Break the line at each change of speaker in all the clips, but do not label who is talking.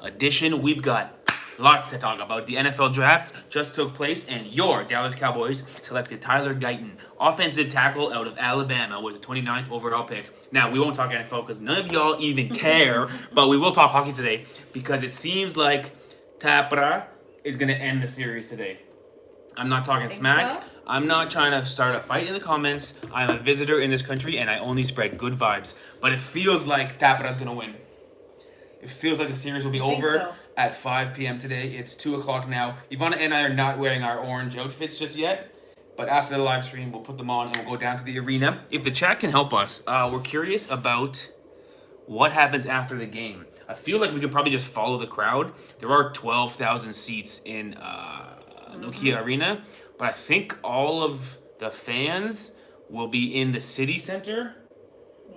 edition. We've got lots to talk about. The NFL draft just took place, and your Dallas Cowboys selected Tyler Guyton, offensive tackle out of Alabama, with the 29th overall pick. Now, we won't talk NFL because none of y'all even care, but we will talk hockey today because it seems like TAPPARA is going to end the series today. I'm not talking smack.
So?
I'm not trying to start a fight in the comments. I'm a visitor in this country, and I only spread good vibes. But it feels like TAPPARA's going to win. It feels like the series will be over at 5 p.m. today. It's 2 o'clock now. Ivana and I are not wearing our orange outfits just yet. But after the live stream, we'll put them on and we'll go down to the arena. If the chat can help us, we're curious about what happens after the game. I feel like we could probably just follow the crowd. There are 12,000 seats in Nokia Arena. But I think all of the fans will be in the city center.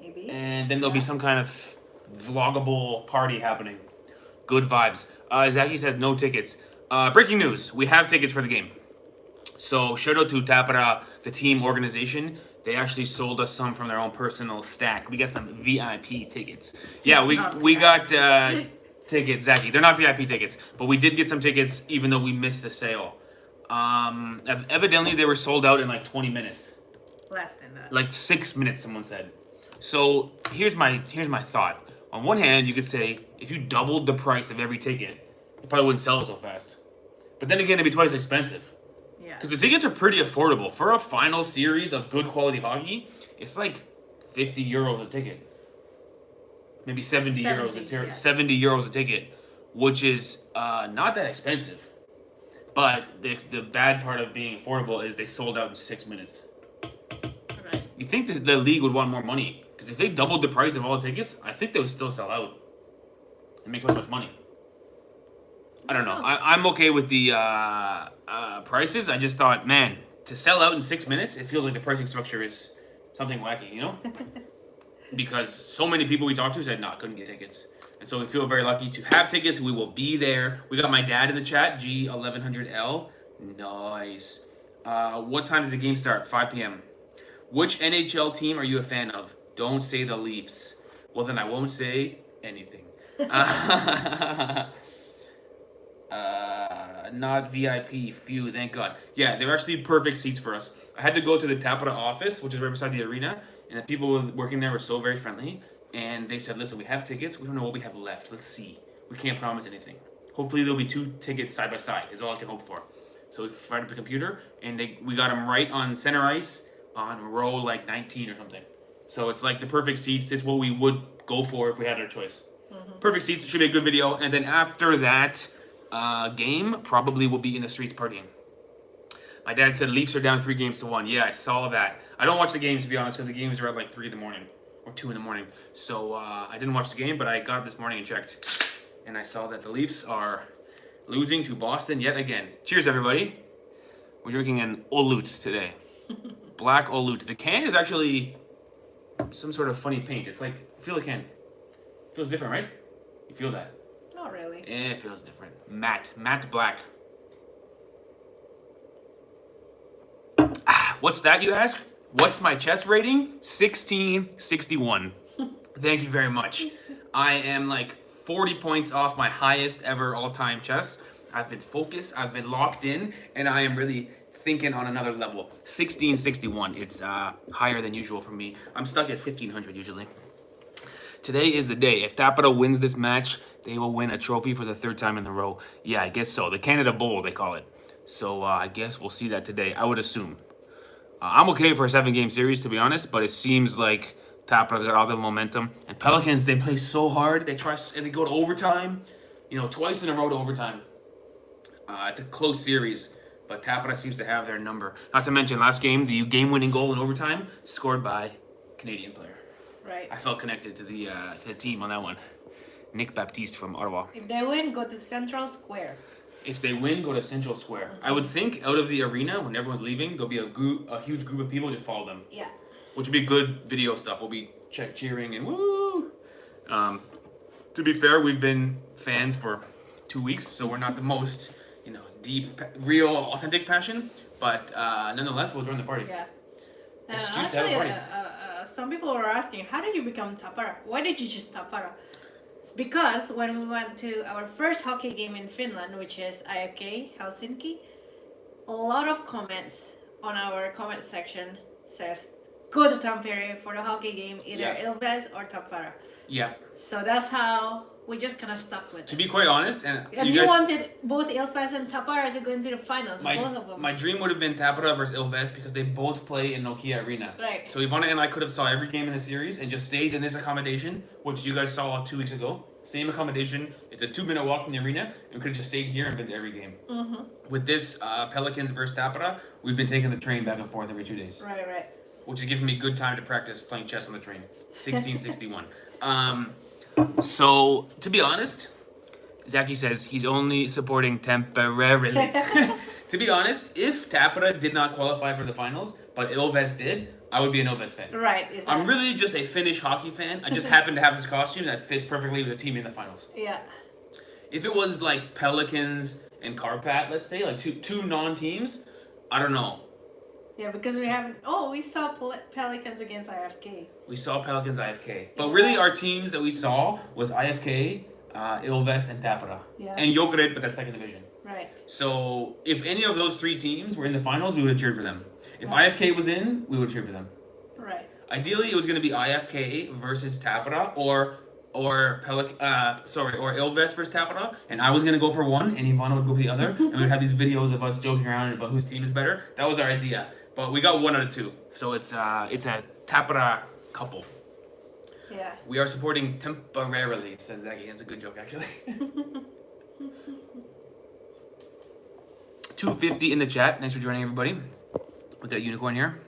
Maybe.
And then there'll be some kind of vloggable party happening. Good vibes. Zaki says no tickets. Breaking news. We have tickets for the game. So shout out to TAPPARA, the team organization. They actually sold us some from their own personal stack. We got some VIP tickets. Yeah, we got tickets, Zaki. They're not VIP tickets, but we did get some tickets even though we missed the sale. Evidently they were sold out in like 20 minutes.
Less than that.
Like 6 minutes, someone said. So here's my thought. On one hand, you could say if you doubled the price of every ticket, it probably wouldn't sell it so fast. But then again, it'd be twice expensive.
Yeah.
Because the tickets are pretty affordable for a final series of good quality hockey. It's like 50 euros a ticket, maybe 70 euros a ticket. 70 euros a ticket, which is not that expensive. But the bad part of being affordable is they sold out in 6 minutes.
Right.
You think that the league would want more money? Because if they doubled the price of all the tickets, I think they would still sell out and make so much money. I don't know. I'm okay with the prices. I just thought, man, to sell out in 6 minutes, it feels like the pricing structure is something wacky, you know? Because so many people we talked to said, nah, couldn't get tickets. And so we feel very lucky to have tickets. We will be there. We got my dad in the chat, G1100L. Nice. What time does the game start? 5 p.m. Which NHL team are you a fan of? Don't say the Leafs. Well, then I won't say anything. Not VIP. Phew, thank God. Yeah, they're actually perfect seats for us. I had to go to the TAPPARA office, which is right beside the arena, and the people working there were so very friendly. And they said, listen, we have tickets. We don't know what we have left. Let's see. We can't promise anything. Hopefully there'll be 2 tickets side by side is all I can hope for. So we fired up the computer, and we got them right on center ice on row like 19 or something. So it's like the perfect seats. It's what we would go for if we had our choice. Mm-hmm. Perfect seats. It should be a good video. And then after that game, probably will be in the streets partying. My dad said Leafs are down 3-1. Yeah, I saw that. I don't watch the games, to be honest, because the games are at like 3 in the morning. Or 2 in the morning. So I didn't watch the game, but I got up this morning and checked. And I saw that the Leafs are losing to Boston yet again. Cheers, everybody. We're drinking an Olut today. Black Olut. The can is actually some sort of funny paint. It's like, feel the can. Feels different, right? You feel that?
Not really.
It feels different. Matte black. What's that, you ask? What's my chess rating? 1661. Thank you very much. I am like 40 points off my highest ever all-time chess. I've been focused, I've been locked in, and I am really thinking on another level. 1661. It's higher than usual for me. I'm stuck at 1500 usually. Today is the day. If TAPPARA wins this match, they will win a trophy for the 3rd time in a row. Yeah, I guess so. The Canada Bowl, they call it. So I guess we'll see that today, I would assume. I'm okay for a 7-game series, to be honest, but it seems like TAPPARA's got all the momentum. And Pelicans, they play so hard. They try and they go to overtime. You know, twice in a row to overtime. It's a close series, but TAPPARA seems to have their number. Not to mention, last game, the game-winning goal in overtime, scored by Canadian player.
Right.
I felt connected to the team on that one. Nick Baptiste from Ottawa.
If they win, go to Central Square.
If they win, go to Central Square. I would think out of the arena, when everyone's leaving, there'll be a huge group of people just follow them.
Yeah.
Which would be good video stuff. We'll be cheering and woo! To be fair, we've been fans for 2 weeks, so we're not the most, deep, real, authentic passion. But nonetheless, we'll join the party.
Yeah.
Excuse to have a party.
Some people were asking, how did you become TAPPARA? Why did you choose TAPPARA? It's because when we went to our first hockey game in Finland, which is IFK Helsinki, a lot of comments on our comment section says go to Tampere for the hockey game, either
Yeah.
Ilves or Tappara.
Yeah.
So that's how we just kind of stuck with
To
it.
be quite honest, and
And
you
you
guys,
wanted both Ilves and Tappara to go into the finals, both of them.
my dream would have been Tappara versus Ilves because they both play in Nokia Arena.
Right.
So Ivana and I could have saw every game in the series and just stayed in this accommodation, which you guys saw 2 weeks ago. Same accommodation. It's a 2-minute walk from the arena, and we could have just stayed here and been to every game.
Mm-hmm.
With this Pelicans versus Tappara, we've been taking the train back and forth every 2 days,
Right.
which has given me good time to practice playing chess on the train. 1661. So to be honest, Zaki says he's only supporting temporarily. To be honest, if Tappara did not qualify for the finals, but Ilves did, I would be an Ilves fan.
Right.
I'm really just a Finnish hockey fan. I just happen to have this costume that fits perfectly with the team in the finals.
Yeah.
If it was like Pelicans and Karpat, let's say, like two non-teams, I don't know.
Yeah, because we haven't. Oh, we saw Pelicans against IFK.
We saw Pelicans IFK. But really our teams that we saw was IFK, Ilves, and Tappara.
Yeah.
And Jokerit, but that's second division.
Right.
So if any of those 3 teams were in the finals, we would have cheered for them. If
Right.
IFK was in, we would cheer for them.
Right.
Ideally, it was going to be IFK versus Tappara or Ilves versus Tappara, and I was going to go for one, and Ivana would go for the other, and we'd have these videos of us joking around about whose team is better. That was our idea, but we got 1 out of 2, so it's a Tappara couple.
Yeah.
We are supporting temporarily, says Zaki. That's a good joke, actually. 250 in the chat. Thanks for joining, everybody. We got Unicorn here.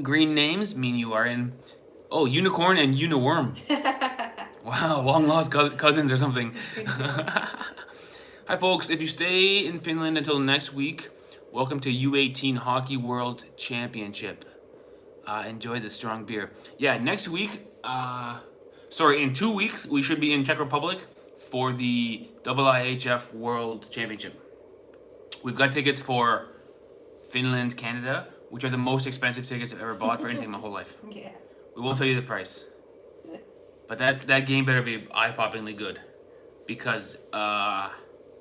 Green names mean you are in. Oh, Unicorn and Uniworm. Wow, long lost cousins or something. Hi, folks. If you stay in Finland until next week, welcome to U18 Hockey World Championship. Enjoy the strong beer. Yeah, next week. In 2 weeks, we should be in Czech Republic for the IIHF World Championship. We've got tickets for Finland, Canada, which are the most expensive tickets I've ever bought for anything in my whole life.
Yeah.
We won't tell you the price. But that game better be eye-poppingly good. Because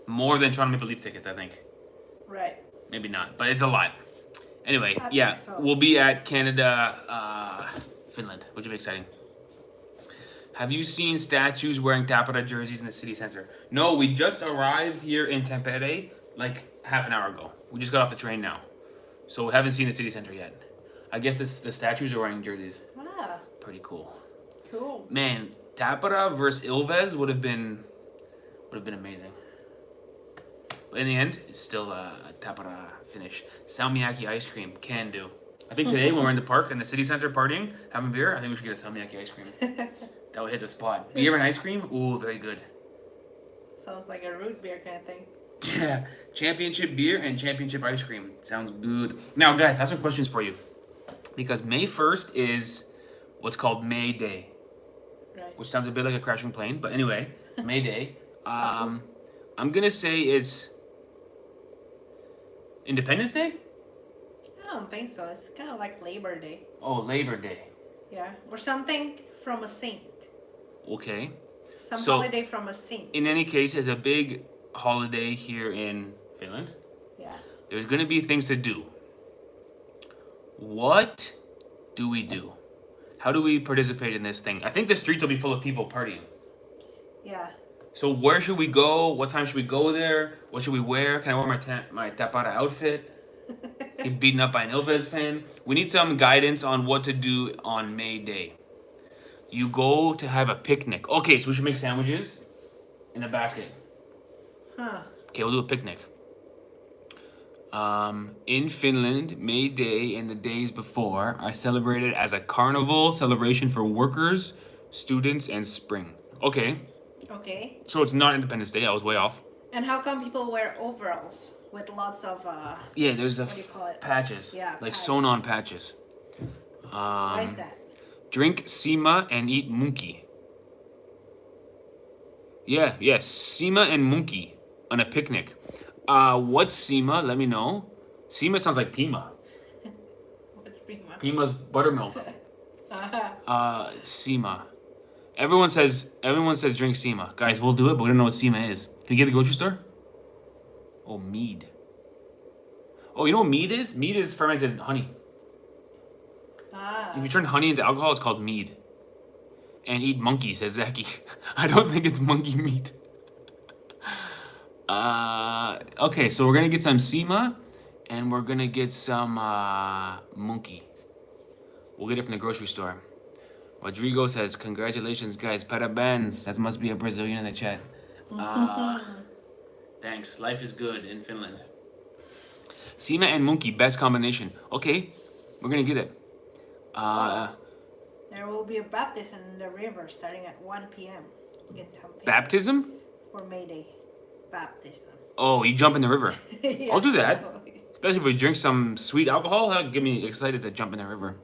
more than Toronto Maple Leaf tickets, I think.
Right.
Maybe not, but it's a lot. Anyway,
I
yeah,
think so.
we'll be at Canada, Finland, which will be exciting. Have you seen statues wearing Tappara jerseys in the city center? No, we just arrived here in Tampere like half an hour ago. We just got off the train now. So we haven't seen the city center yet. I guess the statues are wearing jerseys.
Ah,
Pretty cool.
cool.
Man, Tappara versus Ilves would have been amazing. But in the end, it's still a Tappara finish. Salmiakki ice cream, can do. I think today when we're in the park in the city center partying, having beer, I think we should get a Salmiakki ice cream. That would hit the spot. Beer and ice cream, ooh, very good.
Sounds like a root beer kind of thing.
Yeah, championship beer and championship ice cream. Sounds good. Now, guys, I have some questions for you. Because May 1st is what's called May Day.
Right.
Which sounds a bit like a crashing plane, but anyway, May Day. I'm gonna say it's Independence Day?
I don't think so. It's kind of like Labor Day.
Oh, Labor Day.
Yeah. Or something from a saint.
Okay.
Some
So-
holiday from a saint.
In any case, it's a big holiday here in Finland.
Yeah.
There's gonna be things to do. What do we do? How do we participate in this thing? I think the streets will be full of people partying.
Yeah.
So where should we go? What time should we go there? What should we wear? Can I wear my Tappara outfit? Get beaten up by an Ilves fan? We need some guidance on what to do on May Day. You go to have a picnic. Okay, so we should make sandwiches in a basket.
Huh.
Okay, we'll do a picnic. In Finland, May Day and the days before are celebrated as a carnival celebration for workers, students, and spring. Okay,
Okay.
so it's not Independence Day. I was way off.
And how come people wear overalls with lots of
Yeah, there's the
What do you call it?
patches.
Yeah,
like
patch.
sewn-on patches.
why is that?
Drink sima and eat munki. Yeah, yes, sima and munki on a picnic. What's sima? Let me know. Sima sounds like pima.
What's prima?
Pima's buttermilk.
Uh-huh.
Sima. Everyone says drink Sima. Guys, we'll do it, but we don't know what Sima is. Can you get the grocery store? Oh, mead. Oh, you know what mead is? Mead is fermented honey.
Ah.
If you turn honey into alcohol, it's called mead. And eat monkey, says Zaki. I don't think it's monkey meat. Okay, so we're gonna get some Sima, and we're gonna get some monkey. We'll get it from the grocery store. Rodrigo says, congratulations, guys. Parabéns. That must be a Brazilian in the chat. Thanks. Life is good in Finland. Sima and monkey, best combination. Okay, we're gonna get it.
There will be a baptism in the river starting at 1 p.m. in Tampere.
Baptism?
For May Day. Baptism.
Oh, you jump in the river.
Yeah.
I'll do that. Especially if we drink some sweet alcohol, that'll get me excited to jump in the river.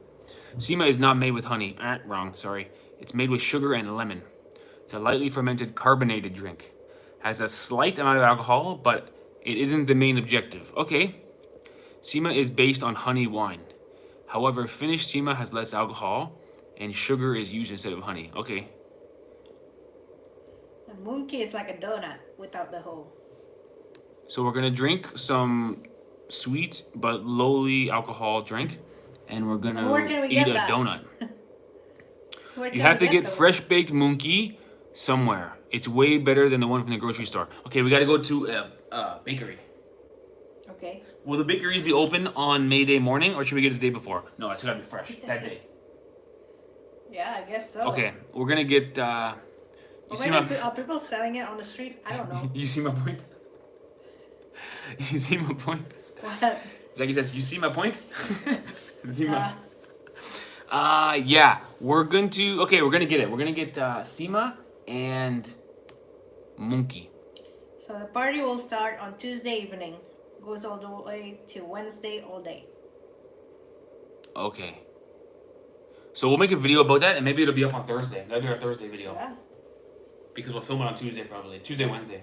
Sima is not made with honey. Wrong, sorry. It's made with sugar and lemon. It's a lightly fermented carbonated drink. Has a slight amount of alcohol, but it isn't the main objective. Okay. Sima is based on honey wine. However, Finnish Sima has less alcohol, and sugar is used instead of honey. Okay.
And monkey is like a donut without the hole.
So we're gonna drink some sweet but lowly alcohol drink, and we're gonna eat a donut. You have to get fresh baked monkey somewhere. It's way better than the one from the grocery store. Okay, we gotta go to a bakery.
Okay.
Will the bakeries be open on May Day morning, or should we get it the day before? No, it's gotta be fresh that day.
Yeah, I guess so.
Okay, we're gonna get.
Are people selling it on the street? I don't know.
You see my point? You see my point?
What?
Zaki says, you see my point? Sima. Yeah, we're gonna get it. We're gonna get Sima and monkey.
So the party will start on Tuesday evening. Goes all the way to Wednesday all day.
Okay. So we'll make a video about that, and maybe it'll be up on Thursday. That'll be our Thursday video.
Yeah.
Because we'll film it on Tuesday probably. Tuesday, Wednesday.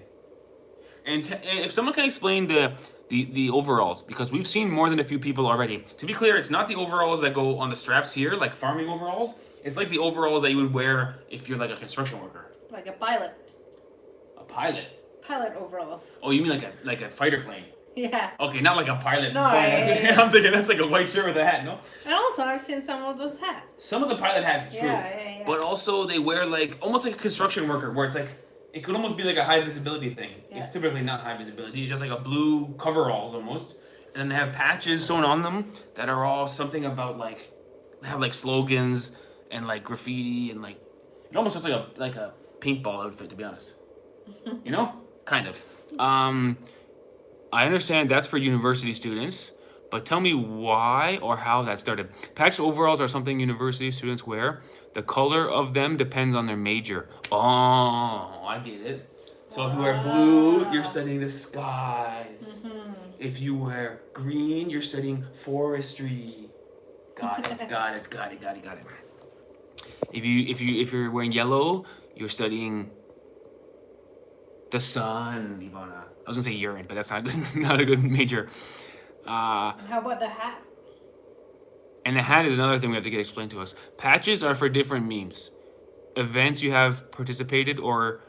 And if someone can explain the overalls, because we've seen more than a few people already. To be clear, it's not the overalls that go on the straps here, like farming overalls. It's like the overalls that you would wear if you're like a construction worker.
Like a pilot.
A pilot?
Pilot overalls.
Oh, you mean like a fighter plane?
Yeah.
Okay, not like a pilot.
No,
I'm thinking that's like a white shirt with a hat, no?
And also, I've seen some of those hats.
Some of the pilot hats, is true.
Yeah.
But also, they wear like, almost like a construction worker, where it's like, it could almost be like a high visibility thing.
Yeah.
It's typically not high visibility. It's just like a blue coveralls almost. And then they have patches sewn on them that are all something about like, they have like slogans and like graffiti and like, it almost looks like a paintball outfit, to be honest. You know? Kind of. I understand that's for university students, but tell me why or how that started. Patched overalls are something university students wear. The color of them depends on their major. Oh, I get it. So if you wear blue, you're studying the skies. Mm-hmm. If you wear green, you're studying forestry. Got it. If you're wearing yellow, you're studying the sun, Ivana. I was gonna say urine, but that's not a good major.
How about the hat?
And the hat is another thing we have to get explained to us. Patches are for different means. Events you have participated or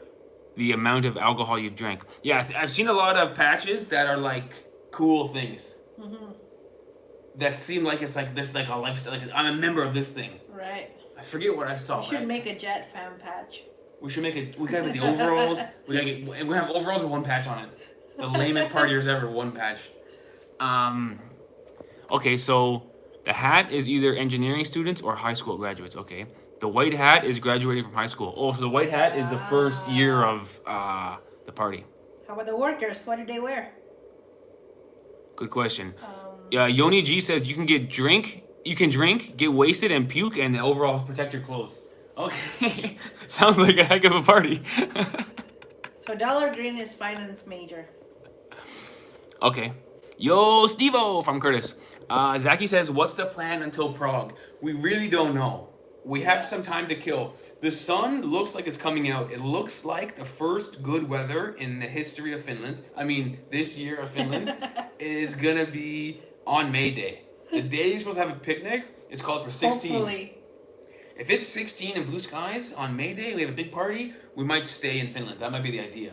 the amount of alcohol you've drank. Yeah, I've seen a lot of patches that are like cool things. Mm-hmm. That seem like it's like this, like a lifestyle. Like I'm a member of this thing.
Right.
I forget what I saw.
We should make a Jet fan patch.
We should make it. We gotta have the overalls. We have overalls with one patch on it. The lamest partiers ever, one patch. Okay, so the hat is either engineering students or high school graduates. Okay, the white hat is graduating from high school. Oh, so the white hat is the first year of the party.
How about the workers? What do they wear?
Good question. Yoni G says you can drink, get wasted, and puke, and the overalls protect your clothes. Okay, sounds like a heck of a party.
So Dollar Green is finance major.
Okay. Yo, Stevo from Curtis. Zaki says, what's the plan until Prague? We really don't know. We have some time to kill. The sun looks like it's coming out. It looks like the first good weather in the history of Finland. I mean, this year of Finland is gonna be on May Day. The day you're supposed to have a picnic is called for 16.
Hopefully.
If it's 16 and blue skies on May Day, we have a big party, we might stay in Finland. That might be the idea.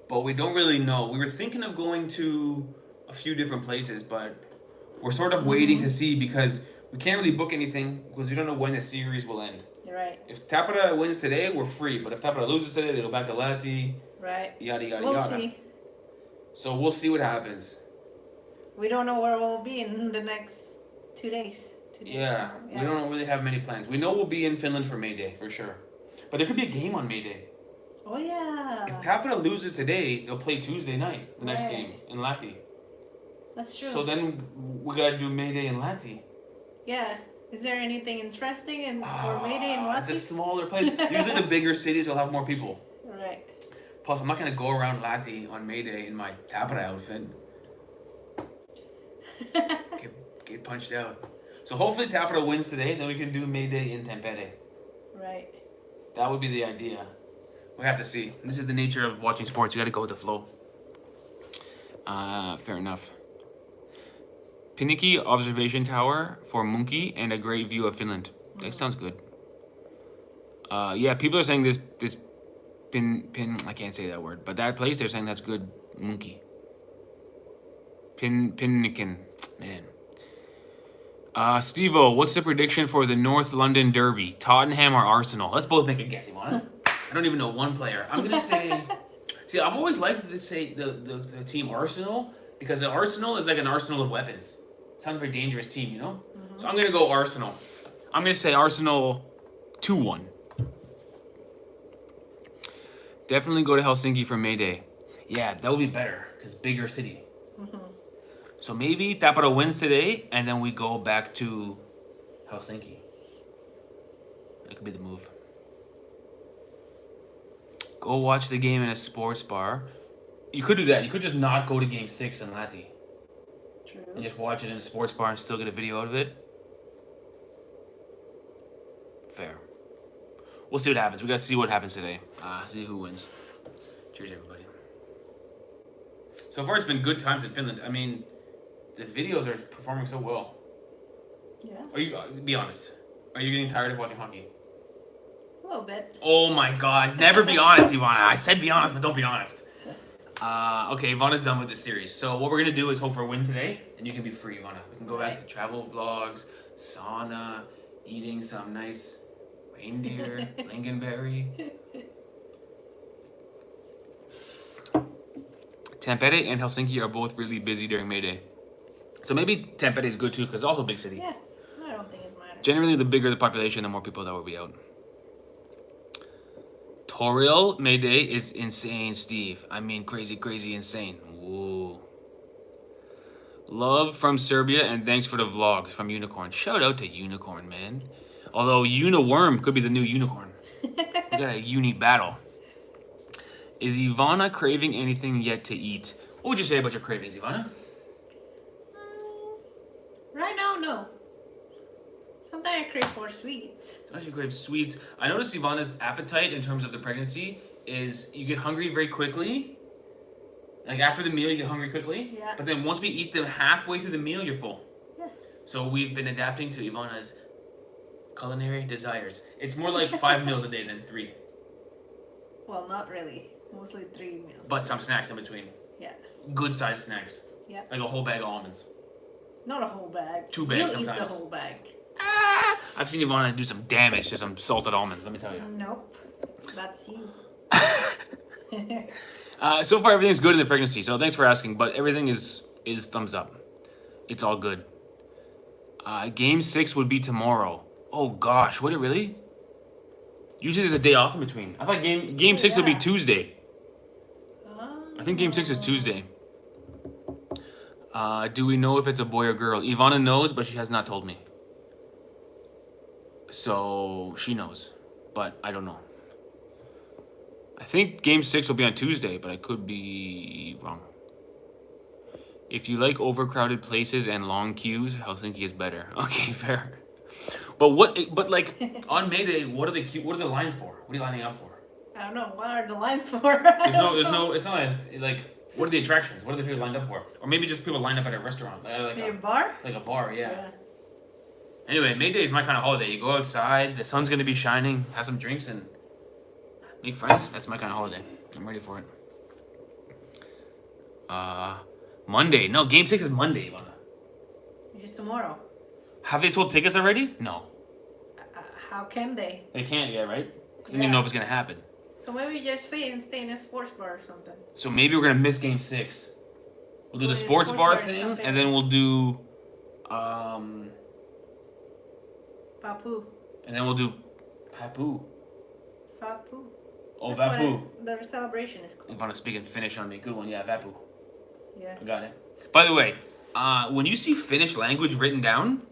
But we don't really know. We were thinking of going to a few different places, but we're sort of waiting to see because we can't really book anything because we don't know when the series will end.
You're right.
If TAPPARA wins today, we're free. But if TAPPARA loses today, they go back to Lahti.
Right.
Yada, yada,
We'll
yada.
see.
So we'll see what happens.
We don't know where we'll be in the next 2 days.
Yeah, we don't really have many plans. We know we'll be in Finland for May Day, for sure. But there could be a game on May Day.
Oh, yeah.
If TAPPARA loses today, they'll play Tuesday night, the next
Right.
game, in Lahti.
That's true.
So then we gotta do May Day in Lahti.
Yeah. Is there anything interesting for May Day in Lahti?
It's a smaller place. Usually the bigger cities will have more people.
Right.
Plus, I'm not gonna go around Lahti on May Day in my TAPPARA outfit. Get punched out. So hopefully TAPPARA wins today, then we can do May Day in Tampere.
Right.
That would be the idea. We have to see. This is the nature of watching sports. You gotta go with the flow. Fair enough. Piniki observation tower for Munki and a great view of Finland. That sounds good. Yeah, people are saying this pin I can't say that word, but that place they're saying that's good. Munki. Pinnikin. Man. Steve-O, what's the prediction for the North London Derby? Tottenham or Arsenal? Let's both make a guess, Ivana. I don't even know one player. I'm gonna say. See, I've always liked to say the team Arsenal because the Arsenal is like an arsenal of weapons. Sounds like a very dangerous team, you know. So I'm gonna go Arsenal. I'm gonna say Arsenal 2-1. Definitely go to Helsinki for May Day. Yeah, that would be better because bigger city. So maybe TAPPARA wins today, and then we go back to Helsinki. That could be the move. Go watch the game in a sports bar. You could do that. You could just not go to Game 6 in Lahti.
True.
And just watch it in a sports bar and still get a video out of it. Fair. We'll see what happens. We gotta see what happens today. See who wins. Cheers, everybody. So far, it's been good times in Finland. I mean, the videos are performing so well.
Yeah.
Are you? Be honest. Are you getting tired of watching hockey?
A little bit.
Oh my God! Never be honest, Ivana. I said be honest, but don't be honest. Okay, Ivana's done with the series. So what we're gonna do is hope for a win today, and you can be free, Ivana. We can go back to travel vlogs, sauna, eating some nice reindeer, lingonberry. Tampere and Helsinki are both really busy during May Day. So maybe Tampere is good too, because it's also a big city.
Yeah, I don't think it matters.
Generally, the bigger the population, the more people that will be out. Toriel May Day is insane, Steve. I mean, crazy, crazy insane. Whoa. Love from Serbia, and thanks for the vlogs from Unicorn. Shout out to Unicorn, man. Although Uniworm could be the new unicorn. We got a uni battle. Is Ivana craving anything yet to eat? What would you say about your cravings, Ivana?
Right now, no. Sometimes I crave for sweets.
Sometimes you crave sweets. I noticed Ivana's appetite in terms of the pregnancy is you get hungry very quickly. Like after the meal, you get hungry quickly.
Yeah.
But then once we eat them halfway through the meal, you're full.
Yeah.
So we've been adapting to Ivana's culinary desires. It's more like 5 meals a day than 3.
Well, not really. Mostly 3 meals.
But some snacks in between.
Yeah.
Good sized snacks.
Yeah.
Like a whole bag of almonds.
Not a whole bag.
2 bags
We'll
sometimes.
eat the whole bag.
I've seen Ivana do some damage to some salted almonds, let me tell you.
Nope. That's you.
So far everything's good in the pregnancy, so thanks for asking, but everything is thumbs up. It's all good. Game 6 would be tomorrow. Oh gosh, would it really? Usually there's a day off in between. I thought game 6 would be Tuesday. I think game 6 is Tuesday. Do we know if it's a boy or girl? Ivana knows, but she has not told me. So she knows, but I don't know. I think game 6 will be on Tuesday, but I could be wrong. If you like overcrowded places and long queues, Helsinki is better. Okay, fair. But like on May Day, what are the lines for? What are you lining up for?
I don't know. What are the lines for?
There's no. It's not like. What are the attractions? What are the people lined up for? Or maybe just people lined up at a restaurant, like
a bar?
Like a bar, yeah. Anyway, May Day is my kind of holiday. You go outside, the sun's gonna be shining, have some drinks, and make friends. That's my kind of holiday. I'm ready for it. Monday. No, Game 6 is Monday, Ivana.
It's tomorrow.
Have they sold tickets already? No.
How can they?
They can't yet, right? Because they didn't know if it's gonna happen.
So maybe just stay in a sports bar or something.
So maybe we're gonna miss Game 6. We'll do the
the
sports
sports
bar
bar
thing,
something.
and then we'll do,
Vappu.
and then we'll do Vappu.
Vappu.
Oh,
That's what
Vappu.
The celebration is called.
Ivana speaking Finnish on me. Good one, yeah, Vappu.
Yeah.
I got it. By the way, when you see Finnish language written down,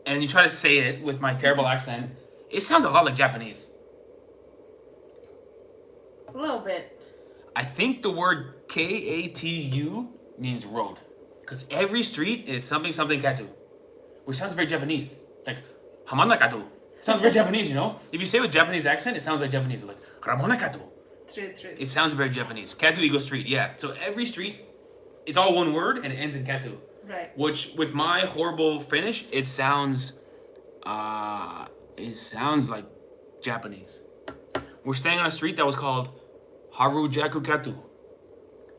and you try to say it with my terrible accent, it sounds a lot like Japanese.
A little bit.
I think the word Katu means road. Because every street is something something katu. Which sounds very Japanese. It's like Hamana katu. Sounds very Japanese, you know? If you say it with Japanese accent, it sounds like Japanese. Like Ramona katu.
True.
It sounds very Japanese. Katu equals street, yeah. So every street, it's all one word and it ends in katu.
Right.
Which with my horrible Finnish, it sounds like Japanese. We're staying on a street that was called Harujakukatu.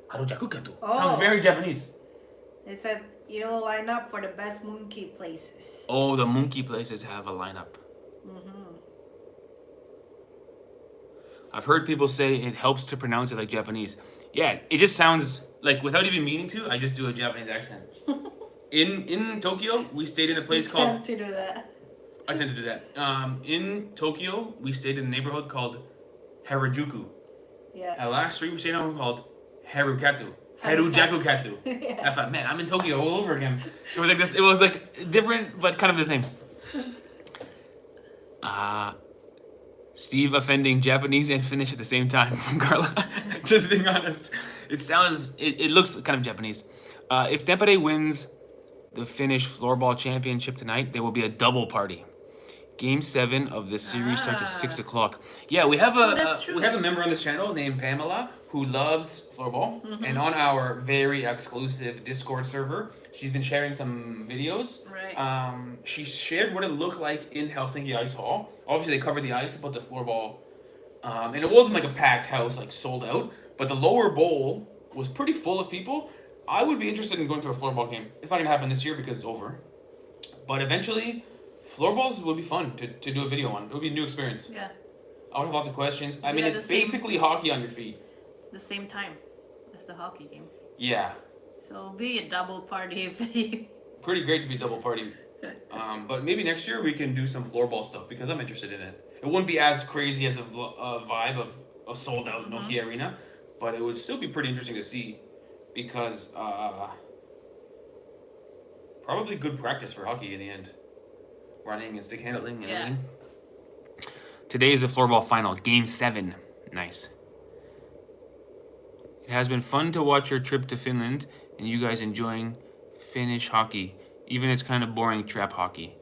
Harujakukatu.
Oh.
Sounds very Japanese.
They said you'll line up for the best monkey places.
Oh, the monkey places have a lineup. I've heard people say it helps to pronounce it like Japanese. Yeah, it just sounds like, without even meaning to, I just do a Japanese accent. In Tokyo, we stayed in a place called...
To do that.
I tend to do that. In Tokyo, we stayed in a neighborhood called Harajuku.
Yeah.
Our last street we stayed on was called Harukatu.
Harukatu.
Harujakukatu.
Yeah.
I thought, man, I'm in Tokyo all over again. It was like this. It was like different, but kind of the same. Steve offending Japanese and Finnish at the same time from Carla. Just being honest, it looks kind of Japanese. If Tampere wins the Finnish floorball championship tonight, there will be a double party. Game 7 of the series starts at 6 o'clock. Yeah, we have a member on this channel named Pamela who loves floorball, and on our very exclusive Discord server, she's been sharing some videos.
Right.
She shared what it looked like in Helsinki Ice Hall. Obviously, they covered the ice to put the floorball, and it wasn't like a packed house, like sold out. But the lower bowl was pretty full of people. I would be interested in going to a floorball game. It's not gonna happen this year because it's over, but eventually. Floorballs would be fun to do a video on. It would be a new experience.
Yeah.
I would have lots of questions. I mean,
Yeah,
it's basically hockey on your feet.
The same time as the hockey game.
Yeah.
So it'll be a double party if you...
Pretty great to be double party. But maybe next year we can do some floorball stuff because I'm interested in it. It wouldn't be as crazy as a vibe of a sold out Nokia Arena, but it would still be pretty interesting to see because probably good practice for hockey in the end. Running and stick handling and everything. Today is the floorball final, Game 7. Nice. It has been fun to watch your trip to Finland and you guys enjoying Finnish hockey. Even it's kind of boring trap hockey.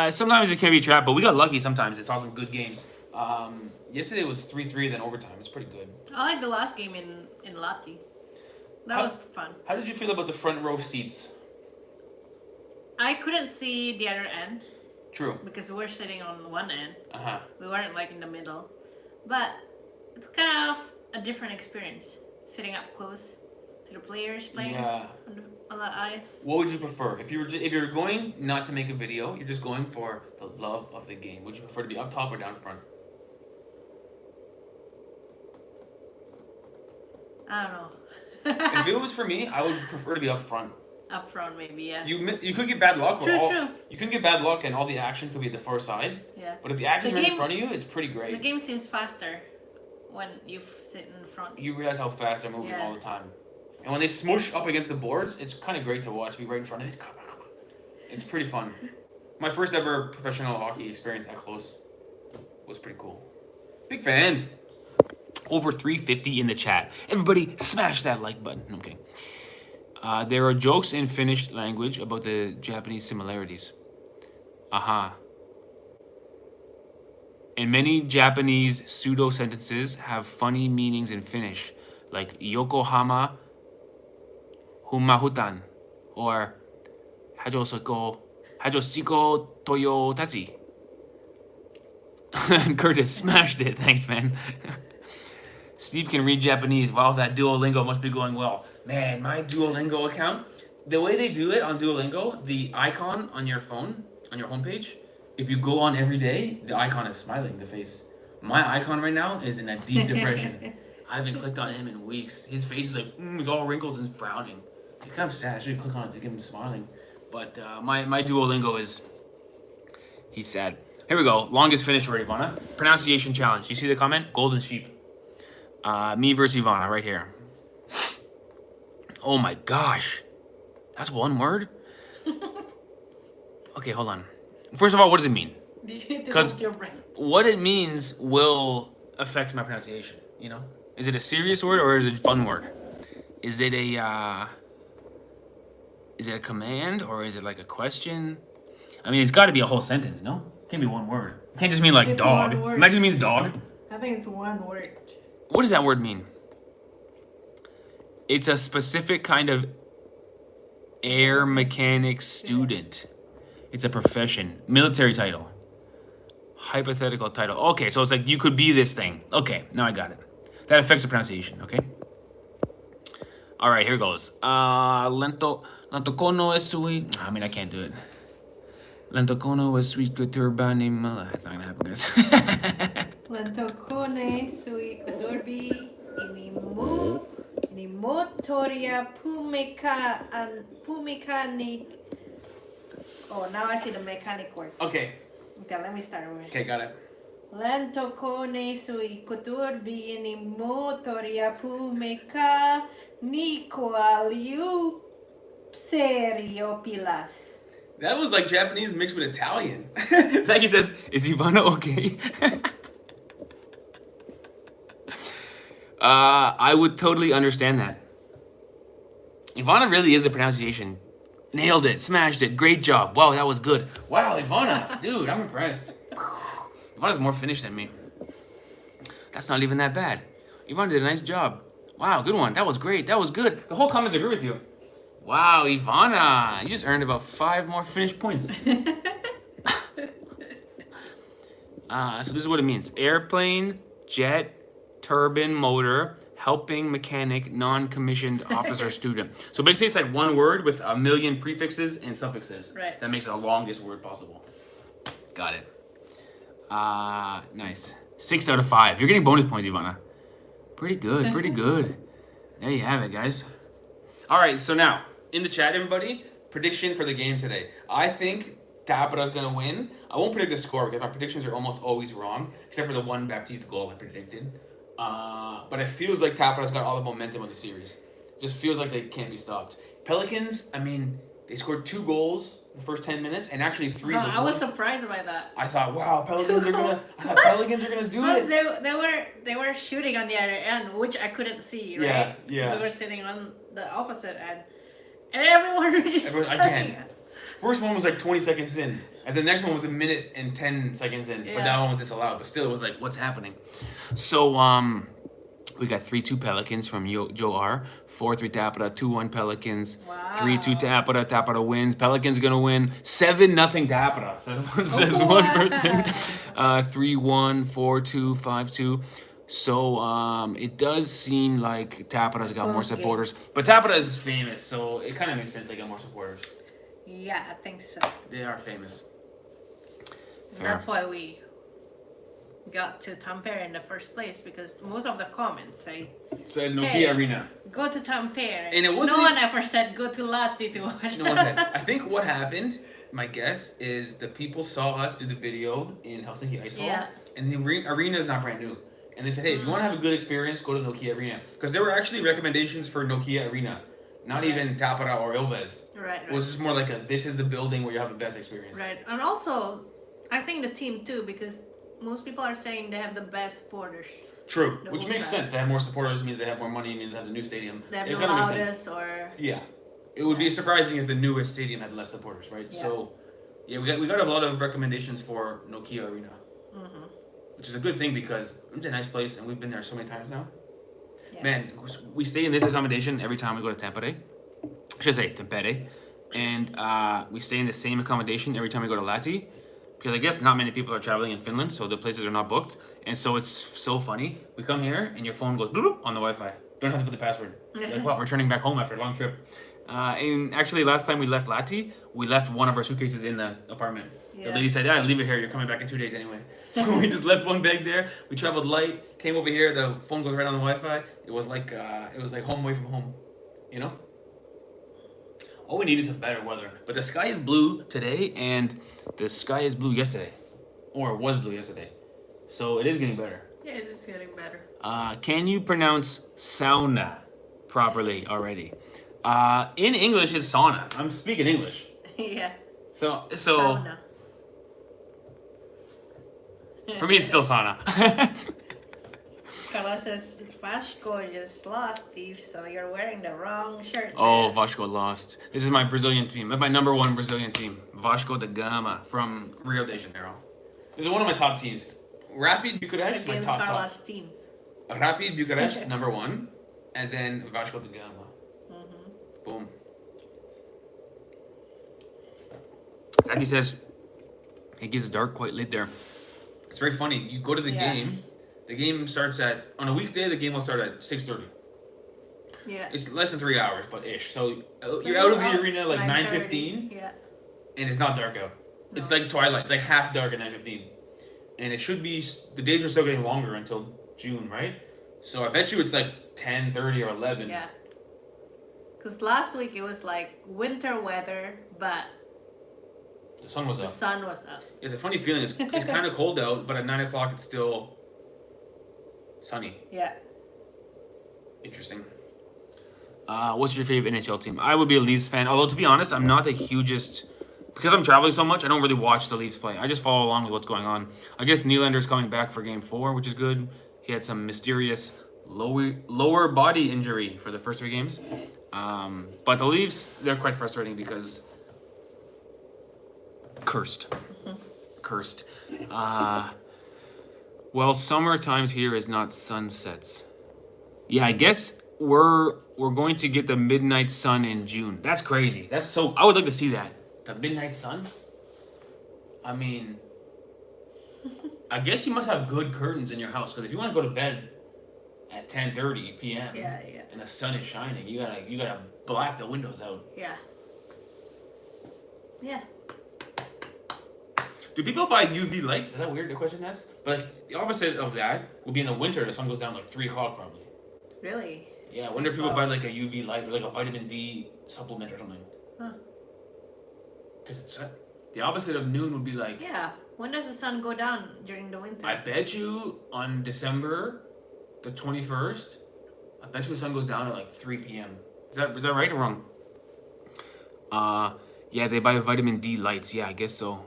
Sometimes it can be trap, but we got lucky sometimes. It's also good games. Yesterday was 3-3, then overtime. It's pretty good.
I like the last game in Lahti. That was fun.
How did you feel about the front row seats?
I couldn't see the other end.
True.
Because we were sitting on one end.
Uh-huh.
We weren't like in the middle. But it's kind of a different experience. Sitting up close to the players playing on the ice.
What would you prefer? If you're going not to make a video, you're just going for the love of the game. Would you prefer to be up top or down front?
I don't know.
If it was for me, I would prefer to be up front.
Up front, maybe, yeah.
You could get bad luck.
True.
You can get bad luck and all the action could be at the far side.
Yeah.
But if the action's right in front of you, it's pretty great.
The game seems faster when you sit in front.
You realize how fast they're moving all the time. And when they smoosh up against the boards, it's kind of great to watch. Be right in front of it. It's pretty fun. My first ever professional hockey experience that close was pretty cool. Big fan. Over 350 in the chat. Everybody smash that like button. Okay. There are jokes in Finnish language about the Japanese similarities. Aha. And many Japanese pseudo-sentences have funny meanings in Finnish, like Yokohama Humahutan or Hajosako Hajosiko Toyotasi. Curtis smashed it. Thanks, man. Steve can read Japanese. Wow, that Duolingo must be going well. Man, my Duolingo account, the way they do it on Duolingo, the icon on your phone, on your homepage, if you go on every day, the icon is smiling, the face. My icon right now is in a deep depression. I haven't clicked on him in weeks. His face is like, it's all wrinkles and frowning. It's kind of sad. I should click on it to get him smiling. But my Duolingo is, he's sad. Here we go. Longest finish word, Ivana. Pronunciation challenge. You see the comment? Golden sheep. Me versus Ivana right here. Oh my gosh. That's one word? Okay, hold on. First of all, what does it mean? Because what it means will affect my pronunciation, you know? Is it a serious word or is it a fun word? Is it a command or is it like a question? I mean, it's got to be a whole sentence, no? It can't be one word. It can't just mean like
It's
dog.
one word.
Imagine it means dog.
I think it's one word.
What does that word mean? It's a specific kind of air mechanic student. It's a profession. Military title. Hypothetical title. Okay, so it's like you could be this thing. Okay, now I got it. That affects the pronunciation, okay? All right, here goes. Lento cono es sweet. I mean, I can't do it. Lento cono es sweet kuturbani mala. It's not gonna happen, guys.
Lentocone sui coturbi motoria pumecanic. Oh, now I see the mechanic word.
Okay.
Okay, let me start over.
Okay, got it.
Lentocone sui coturbi motoria pumecanico aliu serio pilas.
That was like Japanese mixed with Italian. Zaki says, is Ivana okay? I would totally understand that. Ivana really is a pronunciation. Nailed it, smashed it, great job. Wow, that was good. Wow, Ivana, dude, I'm impressed. Ivana's more Finnish than me. That's not even that bad. Ivana did a nice job. Wow, good one. That was great. That was good. The whole comments agree with you. Wow, Ivana, you just earned about 5 more Finnish points. So this is what it means. Airplane, jet, turbine, motor, helping mechanic, non-commissioned officer, student. So basically it's like one word with a million prefixes and suffixes.
Right.
That makes it the longest word possible. Got it. Nice. 6 out of 5. You're getting bonus points, Ivana. Pretty good, pretty good. There you have it, guys. All right, so now, in the chat, everybody, prediction for the game today. I think TAPPARA's going to win. I won't predict the score because my predictions are almost always wrong, except for the one Baptiste goal I predicted. But it feels like TAPPARA's got all the momentum of the series. Just feels like they can't be stopped. Pelicans, I mean, they scored 2 goals in the first 10 minutes, and actually 3
I was
one.
surprised by that.
I thought, wow, Pelicans
2
are gonna.
goals.
I thought Pelicans are gonna do
Plus,
it.
they were shooting on the other end, which I couldn't see, right?
Yeah, yeah.
So they were sitting on the opposite end, and everyone was just
Again. First one was like 20 seconds in, and the next one was a minute and 10 seconds in.
Yeah.
But that one was disallowed. But still, it was like, what's happening? So we got 3-2 Pelicans from Joe R. 4-3 Tappara, 2-1 Pelicans.
Wow.
3-2 Tappara. Tappara wins. Pelicans gonna win. 7-0 Tappara. Says one person. 3-1, 4-2, 5-2. So it does seem like Tappara's got more supporters. But Tappara is famous, so it kind of makes sense they got more supporters.
Yeah, I think so.
They are famous. Fair.
That's why we got to Tampere in the first place, because most of the comments say,
Said Nokia
Hey.
Arena.
go to Tampere.
And it wasn't
no one ever said go to Lahti to watch.
No one said. I think what happened, my guess, is the people saw us do the video in Helsinki Ice Hall,
Yeah.
and the arena is not brand new. And they said, hey, if you want to have a good experience, go to Nokia Arena. Because there were actually recommendations for Nokia Arena, not even Tappara or Ilves.
Right,
It was just more like this is the building where you have the best experience.
Right, and also, I think the team too, because most people are saying they have the best supporters.
True,
The
which makes
ultras.
sense. They have more supporters, means they have more money, means they have the new stadium.
They have
It
the
kinda makes sense.
loudest or...
Yeah, it would be surprising if the newest stadium had less supporters, right?
Yeah.
So, yeah, we got a lot of recommendations for Nokia Arena,
Mhm.
which is a good thing because it's a nice place and we've been there so many times now.
Yeah.
Man, we stay in this accommodation every time we go to Tampere. I should say Tampere. and we stay in the same accommodation every time we go to Lahti, because I guess not many people are traveling in Finland, so the places are not booked. And so it's so funny. We come here and your phone goes bloop, bloop on the Wi-Fi. Don't have to put the password. Like, wow, we're returning back home after a long trip. And actually, last time we left Lahti, we left one of our suitcases in the apartment.
Yeah.
The lady said, "Yeah, leave it here. You're coming back in 2 days anyway." So we just left one bag there. We traveled light, came over here. The phone goes right on the Wi-Fi. It was like home away from home, you know. All we need is some better weather. But the sky is blue today, and the sky is blue yesterday, or it was blue yesterday. So it is getting better.
Yeah, it is getting better.
Can you pronounce sauna properly already? In English, it's sauna. I'm speaking English.
Yeah.
So
Sauna.
for me, it's still sauna.
Carla says, Vasco just lost, Steve, so you're wearing the wrong shirt.
Oh,
man."
Vasco lost. This is my Brazilian team. That's my number one Brazilian team. Vasco da Gama from Rio de Janeiro. This is one of my top teams. Rapid Bucharest, my
Against
top.
Carla's team.
Rapid Bucharest, number one. And then Vasco da Gama. Boom. Zaki says, it gets dark quite late there. It's very funny. You go to the game. The game starts on a weekday, the game will start at 6:30.
Yeah.
It's less than 3 hours, but ish. So you're out of the arena like 9:15.
Yeah.
And it's not dark out.
No.
It's like twilight. It's like half dark at 9:15. And it should be, the days are still getting longer until June, right? So I bet you it's like 10:30 or 11.
Yeah. Because last week it was like winter weather, but
The sun was
the
up.
sun was up.
It's a funny feeling. It's kind of cold out, but at 9 o'clock it's still sunny.
Yeah.
Interesting. What's your favorite NHL team? I would be a Leafs fan. Although, to be honest, I'm not the hugest... Because I'm traveling so much, I don't really watch the Leafs play. I just follow along with what's going on. I guess Nylander's coming back for Game 4, which is good. He had some mysterious lower body injury for the first 3 games. But the Leafs, they're quite frustrating because... Cursed. Cursed. Well, summer times here is not sunsets. Yeah, I guess we're going to get the midnight sun in June. That's crazy. That's so... I would like to see that. The midnight sun? I mean... I guess you must have good curtains in your house, because if you want to go to bed at 10:30 p.m.
Yeah.
and the sun is shining, you gotta black the windows out.
Yeah. Yeah.
Do people buy UV lights? Is that weird? The question to ask. But like, the opposite of that would be in the winter. The sun goes down like 3 o'clock probably.
Really?
Yeah, I wonder if people buy like a UV light or like a vitamin D supplement or something.
Huh.
Because it's the opposite of noon would be like.
Yeah. When does the sun go down during the winter?
I bet you on December the 21st, I bet you the sun goes down at like 3 p.m. Is that right or wrong? Yeah, they buy vitamin D lights. Yeah, I guess so.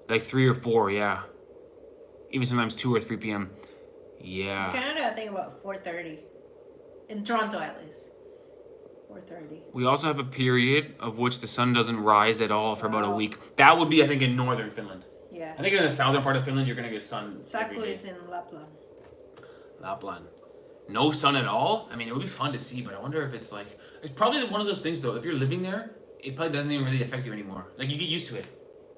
Like 3 or 4, yeah. Even sometimes 2 or 3 p.m. Yeah.
In Canada, I think about 4:30. In Toronto, at least. 4:30.
We also have a period of which the sun doesn't rise at all for about a week. That would be, I think, in northern Finland.
Yeah.
I think in the southern part of Finland, you're gonna get sun.
Saku is in Lapland.
Lapland. No sun at all? I mean, it would be fun to see, but I wonder if it's like... It's probably one of those things, though. If you're living there, it probably doesn't even really affect you anymore. Like, you get used to it.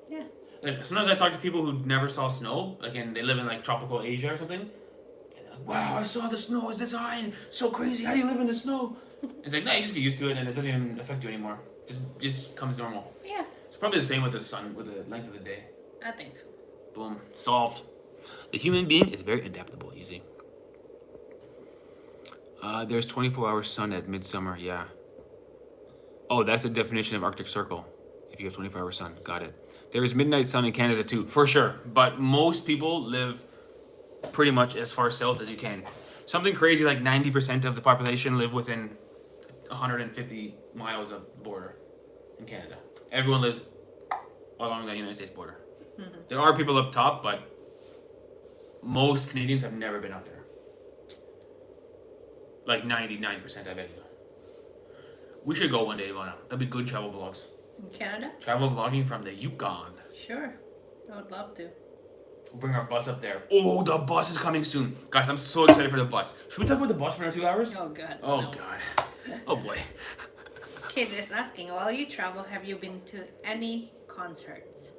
Yeah.
Like, sometimes I talk to people who never saw snow, like, and they live in, like, tropical Asia or something. And they're like, wow, I saw the snow. It's this high and so crazy. How do you live in the snow? It's like, no, you just get used to it, and it doesn't even affect you anymore. Just comes normal.
Yeah.
It's probably the same with the sun, with the length of the day.
I think so.
Boom. Solved. The human being is very adaptable, you see. There's 24-hour sun at midsummer, yeah. Oh, that's the definition of Arctic Circle. If you have 24-hour sun, got it. There is midnight sun in Canada too, for sure. But most people live pretty much as far south as you can. Something crazy like 90% of the population live within 150 miles of the border in Canada. Everyone lives along the United States border. Mm-hmm. There are people up top, but most Canadians have never been up there. Like 99%, I bet you. We should go one day, Ivana. That'd be good travel vlogs.
In Canada?
Travel vlogging from the Yukon.
Sure. I would love to.
We'll bring our bus up there. Oh, the bus is coming soon. Guys, I'm so excited for the bus. Should we talk about the bus for another 2 hours?
Oh god.
Oh,
no.
God. Oh, boy.
Kid is asking, while you travel, have you been to any concerts?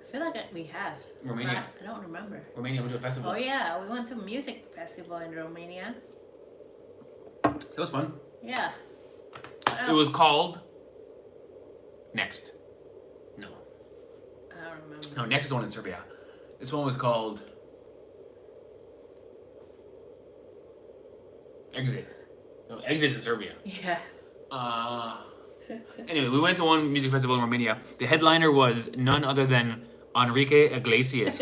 I feel like we have.
Romania.
I don't remember.
Romania went to a festival.
Oh yeah, we went to a music festival in Romania.
That was fun.
Yeah.
It was called Next. No.
I don't remember.
No, Next is the one in Serbia. This one was called Exit. No, Exit in Serbia.
Yeah.
Anyway, we went to one music festival in Romania. The headliner was none other than Enrique Iglesias.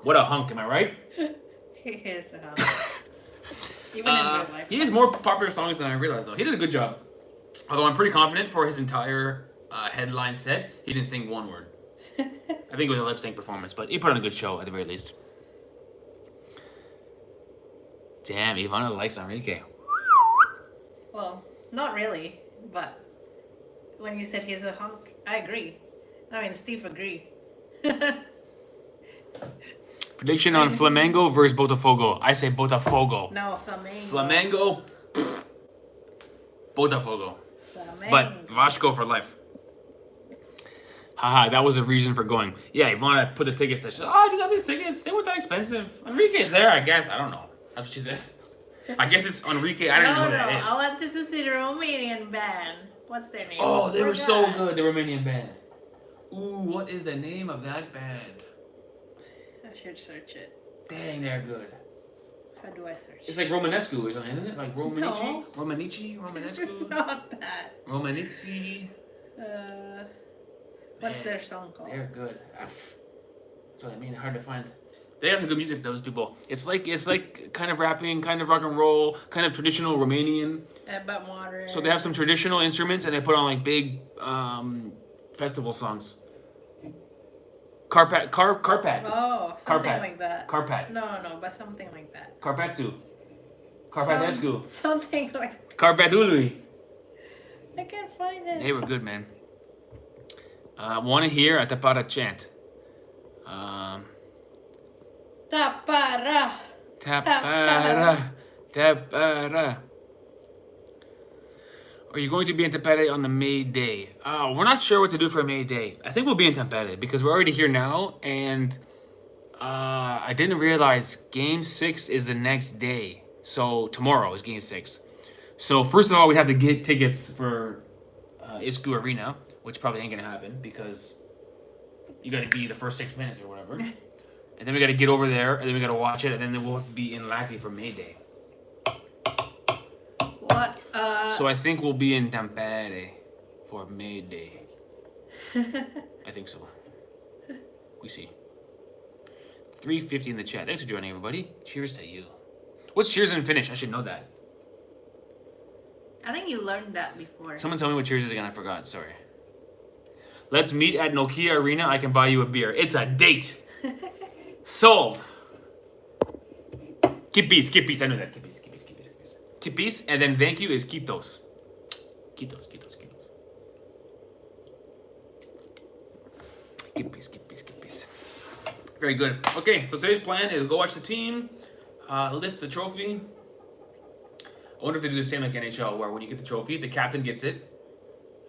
What a hunk, am I right?
He is even in real life.
He has more popular songs than I realized, though. He did a good job. Although I'm pretty confident for his entire headline set, he didn't sing one word. I think it was a lip sync performance, but he put on a good show at the very least. Damn, Ivana likes Enrique.
Well, not really, but when you said he's a hunk, I agree. I mean, Steve agree.
Prediction on Flamengo versus Botafogo. I say Botafogo.
No, Flamengo.
Flamengo. Botafogo.
Flamengo.
But Vasco for life. Haha, that was a reason for going. Yeah, Ivana put the tickets there. She said, oh, you got these tickets? They weren't that expensive. Enrique's there, I guess. I don't know. That's what she said. I guess it's Enrique. I don't know who that is.
I wanted to see the Romanian band. What's their name?
Oh, they were so
Forgot.
good, the Romanian band. Ooh, what is the name of that band?
I should search it.
Dang, they're good.
How do I search?
It's like Romanescu or something, isn't it? Like Romanici?
No.
Romanici?
It's
Romanescu?
not that.
Romanici?
What's
Man,
their song called?
They're good. That's what I mean. Hard to find. They have some good music. Those people. It's like kind of rapping, kind of rock and roll, kind of traditional Romanian.
About modern.
So they have some traditional instruments, and they put on like big festival songs. Carpat.
Oh, something
Carpat.
like that.
Carpat.
No, but something like that.
Carpatsu. Carpatescu.
Something like.
Carpadului.
I can't find it.
They were good, man. Want to hear a TAPPARA chant?
Tappara.
TAPPARA. TAPPARA. Are you going to be in Tampere on the May Day? We're not sure what to do for May Day. I think we'll be in Tampere because we're already here now, and I didn't realize Game 6 is the next day. So tomorrow is Game 6. So first of all, we have to get tickets for Isku Arena, which probably ain't gonna happen because you gotta be the first 6 minutes or whatever. And then we gotta get over there, and then we gotta watch it, and then we'll have to be in Lahti for May Day.
What?
So I think we'll be in Tampere for May Day. I think so. We see. 350 in the chat. Thanks for joining, everybody. Cheers to you. What's cheers in Finnish? I should know that.
I think you learned that before.
Someone tell me what cheers is again. I forgot. Sorry. Let's meet at Nokia Arena. I can buy you a beer. It's a date. Sold. Kipis. I know that. Kipis. Kipis. And then thank you is Kitos. Kitos. Kipis. Very good. Okay, so today's plan is go watch the team, lift the trophy. I wonder if they do the same like NHL, where when you get the trophy, the captain gets it,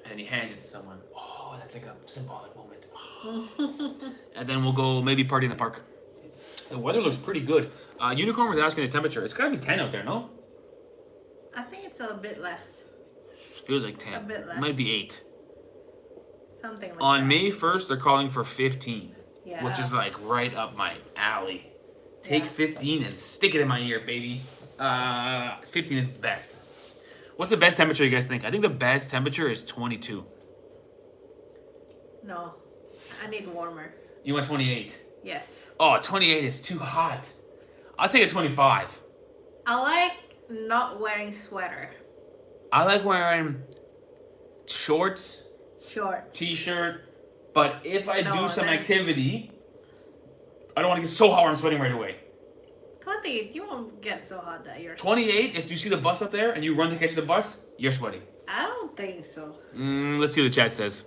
and he hands it to someone. Oh, that's like a symbolic moment. And then we'll go maybe party in the park. The weather looks pretty good. Unicorn was asking the temperature. It's gotta be 10 out there, no?
I think it's a bit less.
Feels like 10.
A bit less.
Might be 8.
Something like
On
that.
May 1st, they're calling for 15.
Yeah.
Which is like right up my alley. Take 15 and stick it in my ear, baby. 15 is best. What's the best temperature you guys think? I think the best temperature is 22.
No, I need warmer.
You want 28?
Yes.
Oh, 28 is too hot. I'll take a 25.
I like not wearing sweater.
I like wearing shorts,
Short.
t-shirt, but if I
No,
do some
then-
activity, I don't want to get so hot where I'm sweating right away.
20, you won't get so hot that you're
28, if you see the bus up there and you run to catch the bus, you're sweating.
I don't think so.
Let's see what the chat says.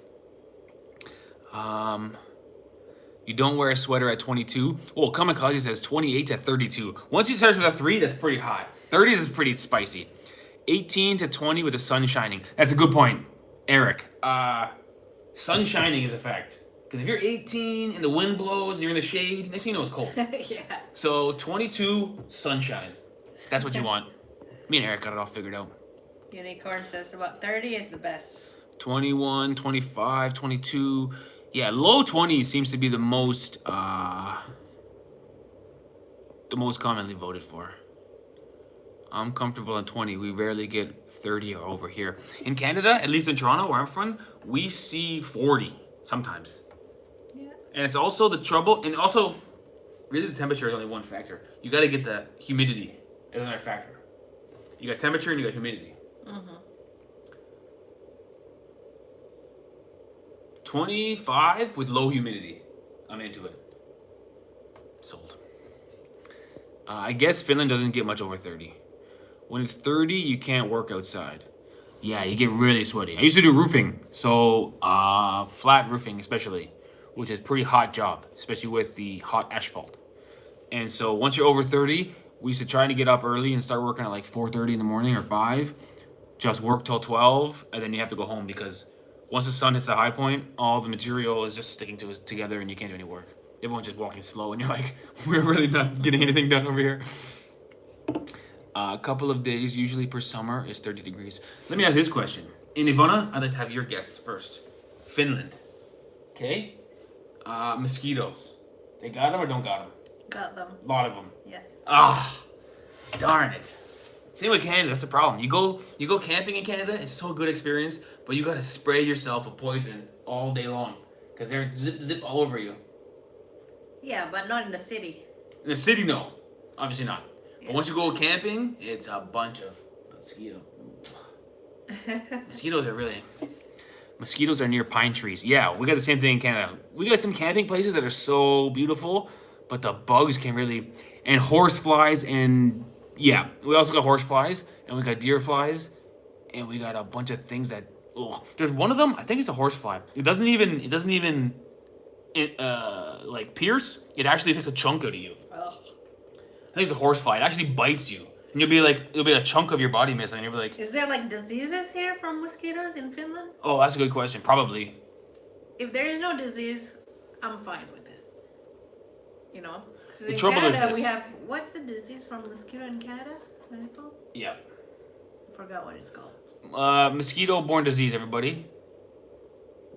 You don't wear a sweater at 22. Well, Kamikaze says 28 to 32. Once you start with a 3, that's pretty hot. 30 is pretty spicy. 18 to 20 with the sun shining. That's a good point, Eric. Sun shining is a fact. Because if you're 18 and the wind blows and you're in the shade, next thing you know it's cold.
Yeah.
So 22, sunshine. That's what you want. Me and Eric got it all figured out.
Unicorn says about 30 is the best.
21, 25, 22. Yeah, low 20s seems to be the most commonly voted for. I'm comfortable on 20. We rarely get 30 or over here. In Canada, at least in Toronto, where I'm from, we see 40 sometimes.
Yeah.
And it's also the trouble, and also, really the temperature is only one factor. You got to get the humidity as another factor. You got temperature and you got humidity.
Mm-hmm.
25 with low humidity. I'm into it. Sold. I guess Finland doesn't get much over 30. When it's 30, you can't work outside. Yeah, you get really sweaty. I used to do roofing, so flat roofing especially, which is a pretty hot job, especially with the hot asphalt. And so once you're over 30, we used to try to get up early and start working at like 4:30 in the morning or 5. Just work till 12, and then you have to go home because once the sun hits the high point, all the material is just sticking together and you can't do any work. Everyone's just walking slow and you're like, we're really not getting anything done over here. A couple of days, usually per summer, is 30 degrees. Let me ask this question. In Ivana, I'd like to have your guess first. Finland. Okay? Mosquitoes. They got them or don't got them?
Got them.
A lot of them.
Yes.
Darn it. Same with Canada, that's the problem. You go camping in Canada, it's so good experience, but you gotta spray yourself with poison all day long. Because they're zip all over you.
Yeah, but not in the city.
In the city, no. Obviously not.
Yeah.
But once you go camping, it's a bunch of mosquitoes. Mosquitoes are near pine trees. Yeah, we got the same thing in Canada. We got some camping places that are so beautiful, but the bugs can really... And horse flies and... Yeah, we also got horse flies, and we got deer flies, and we got a bunch of things that... Ugh. There's one of them, I think it's a horse fly. It doesn't even pierce. It actually takes a chunk out of you.
Oh.
I think it's a horse fly. It actually bites you. And it'll be a chunk of your body missing, and you'll be like...
Is there like diseases here from mosquitoes in Finland?
Oh, that's a good question. Probably.
If there is no disease, I'm fine with it. You know? 'Cause
The
in
trouble is
Canada,
this.
we have... What's the disease from mosquito in Canada? What is it called?
Yeah.
I forgot what it's called.
Mosquito-borne disease, everybody.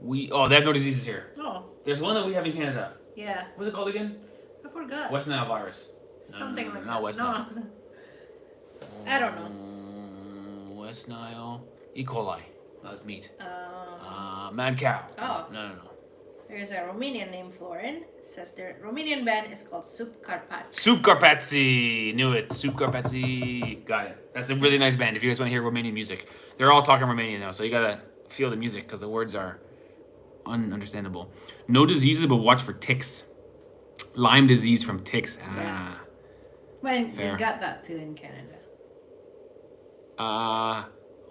They have no diseases here.
Oh,
There's one that we have in Canada.
yeah.
What's it called again?
I forgot.
West Nile virus.
Something like that.
Not West Nile.
I don't know.
West Nile. E. coli. That's meat. Mad cow.
Oh.
No.
There's a Romanian named Florin. Says their Romanian band is called Soup Carpat.
Soup Carpatzi. Knew it. Soup Carpatzi. Got it. That's a really nice band. If you guys want to hear Romanian music, they're all talking Romanian now, so you gotta feel the music because the words are ununderstandable. No diseases, but watch for ticks. Lyme disease from ticks.
Yeah. But
Fair.
you got that too in Canada.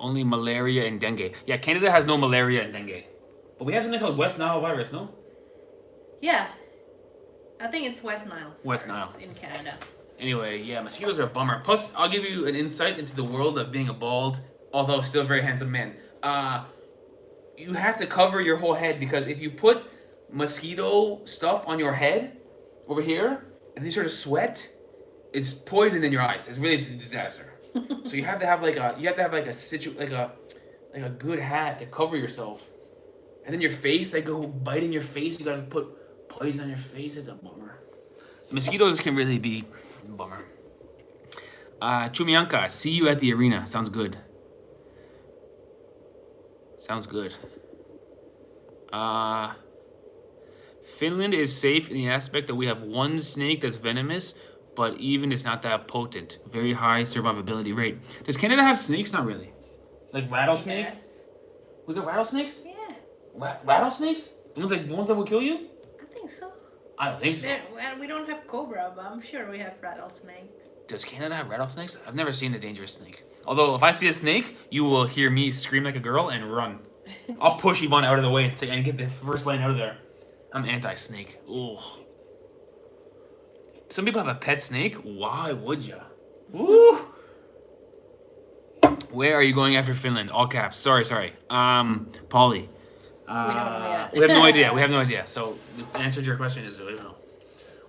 Only malaria and dengue. Yeah, Canada has no malaria and dengue. But we have something called West Nile virus, no?
Yeah. I think it's West Nile.
West
virus
Nile.
in Canada.
Anyway, yeah, mosquitoes are a bummer. Plus, I'll give you an insight into the world of being a bald, although still very handsome man. You have to cover your whole head because if you put mosquito stuff on your head over here and you sort of sweat, it's poison in your eyes. It's really a disaster. So you have to have like a good hat to cover yourself. And then your face, they go bite in your face. You gotta put poison on your face. It's a bummer. The mosquitoes can really be a bummer. Chumianka, see you at the arena. Sounds good. Sounds good. Finland is safe in the aspect that we have one snake that's venomous, but even it's not that potent. Very high survivability rate. Does Canada have snakes? Not really. Like rattlesnake?
Yes.
We got rattlesnakes?
Yeah,
Rattlesnakes? The ones that will kill you?
I think so.
I don't think so.
Well, we don't have cobra, but I'm sure we have rattlesnakes.
Does Canada have rattlesnakes? I've never seen a dangerous snake. Although, if I see a snake, you will hear me scream like a girl and run. I'll push Yvonne out of the way and get the first lane out of there. I'm anti-snake. Ugh. Some people have a pet snake. Why would ya? Woo! Where are you going after Finland? All caps. Sorry. Polly.
We don't know yet.
We have no idea. We have no idea. So the answer to your question is we don't know.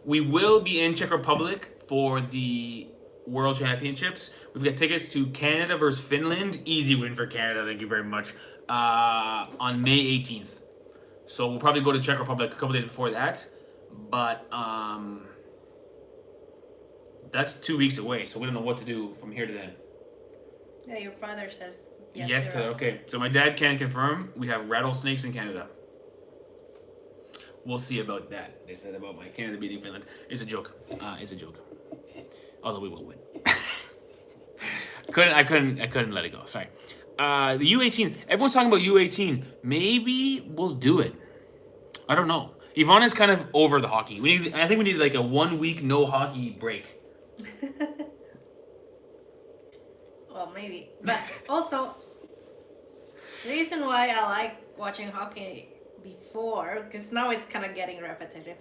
We will be in Czech Republic for the World Championships. We've got tickets to Canada versus Finland. Easy win for Canada. Thank you very much. On May 18th. So we'll probably go to Czech Republic a couple days before that. But that's 2 weeks away. So we don't know what to do from here to then.
Yeah, your father says
Yes, okay. So my dad can confirm we have rattlesnakes in Canada. We'll see about that. They said about my Canada beating Finland. It's a joke. It's a joke. Although we will win. I couldn't let it go. Sorry. The U18. Everyone's talking about U18. Maybe we'll do it. I don't know. Ivana is kind of over the hockey. I think we need like a 1 week no hockey break.
Well, maybe. But also, the reason why I like watching hockey before, because now it's kind of getting repetitive,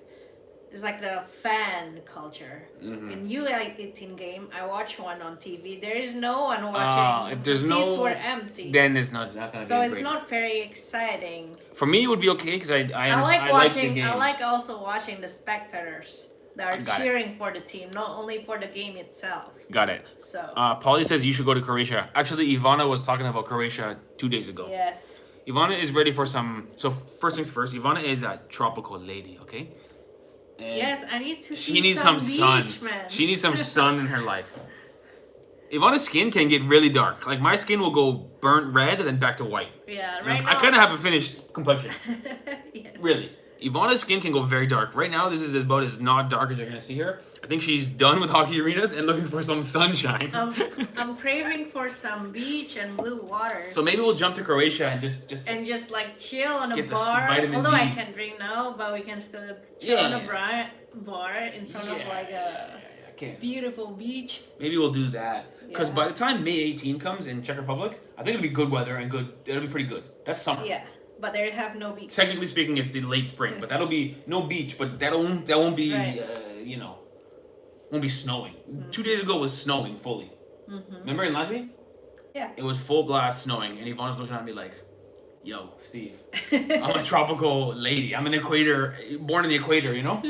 is like the fan culture.
Mm-hmm.
In U18 game, I watch one on TV. There is no one watching.
If there's
the
no,
seats were empty.
then it's not gonna be.
So it's
great.
not very exciting.
For me, it would be okay because I
like
watching.
watching.
Like the game.
I like also watching the spectators that are
Got it.
cheering for the team, not only for the game itself.
Got it.
So.
Polly says you should go to Croatia. Actually, Ivana was talking about Croatia 2 days ago.
Yes.
Ivana is ready for some. So first things first, Ivana is a tropical lady. Okay. And
yes, I need to see
she needs
some
sun.
beach, man.
She needs some sun in her life. Ivana's skin can get really dark. Like my skin will go burnt red and then back to white.
Yeah, right now.
I kind of have a finished complexion.
Yes.
Really. Ivana's skin can go very dark. Right now, this is about as not dark as you're gonna see her. I think she's done with hockey arenas and looking for some sunshine.
I'm craving for some beach and blue water.
So maybe we'll jump to Croatia and
just like chill on a
get the
bar.
vitamin
Although
D.
I can drink now, but we can still chill on a bar in front of like a beautiful beach.
Maybe we'll do that. Because
Yeah.
by the time May 18 comes in Czech Republic, I think it'll be good weather and good. It'll be pretty good. That's summer.
Yeah, but they have no beach.
Technically speaking, it's the late spring, but that'll be no beach. But that won't be
Right.
won't be snowing. 2 days ago it was snowing fully.
Mm-hmm.
Remember in Latvia?
Yeah.
It was full blast snowing, and Ivana's looking at me like, "Yo, Steve, I'm a tropical lady. I'm born in the equator, you know."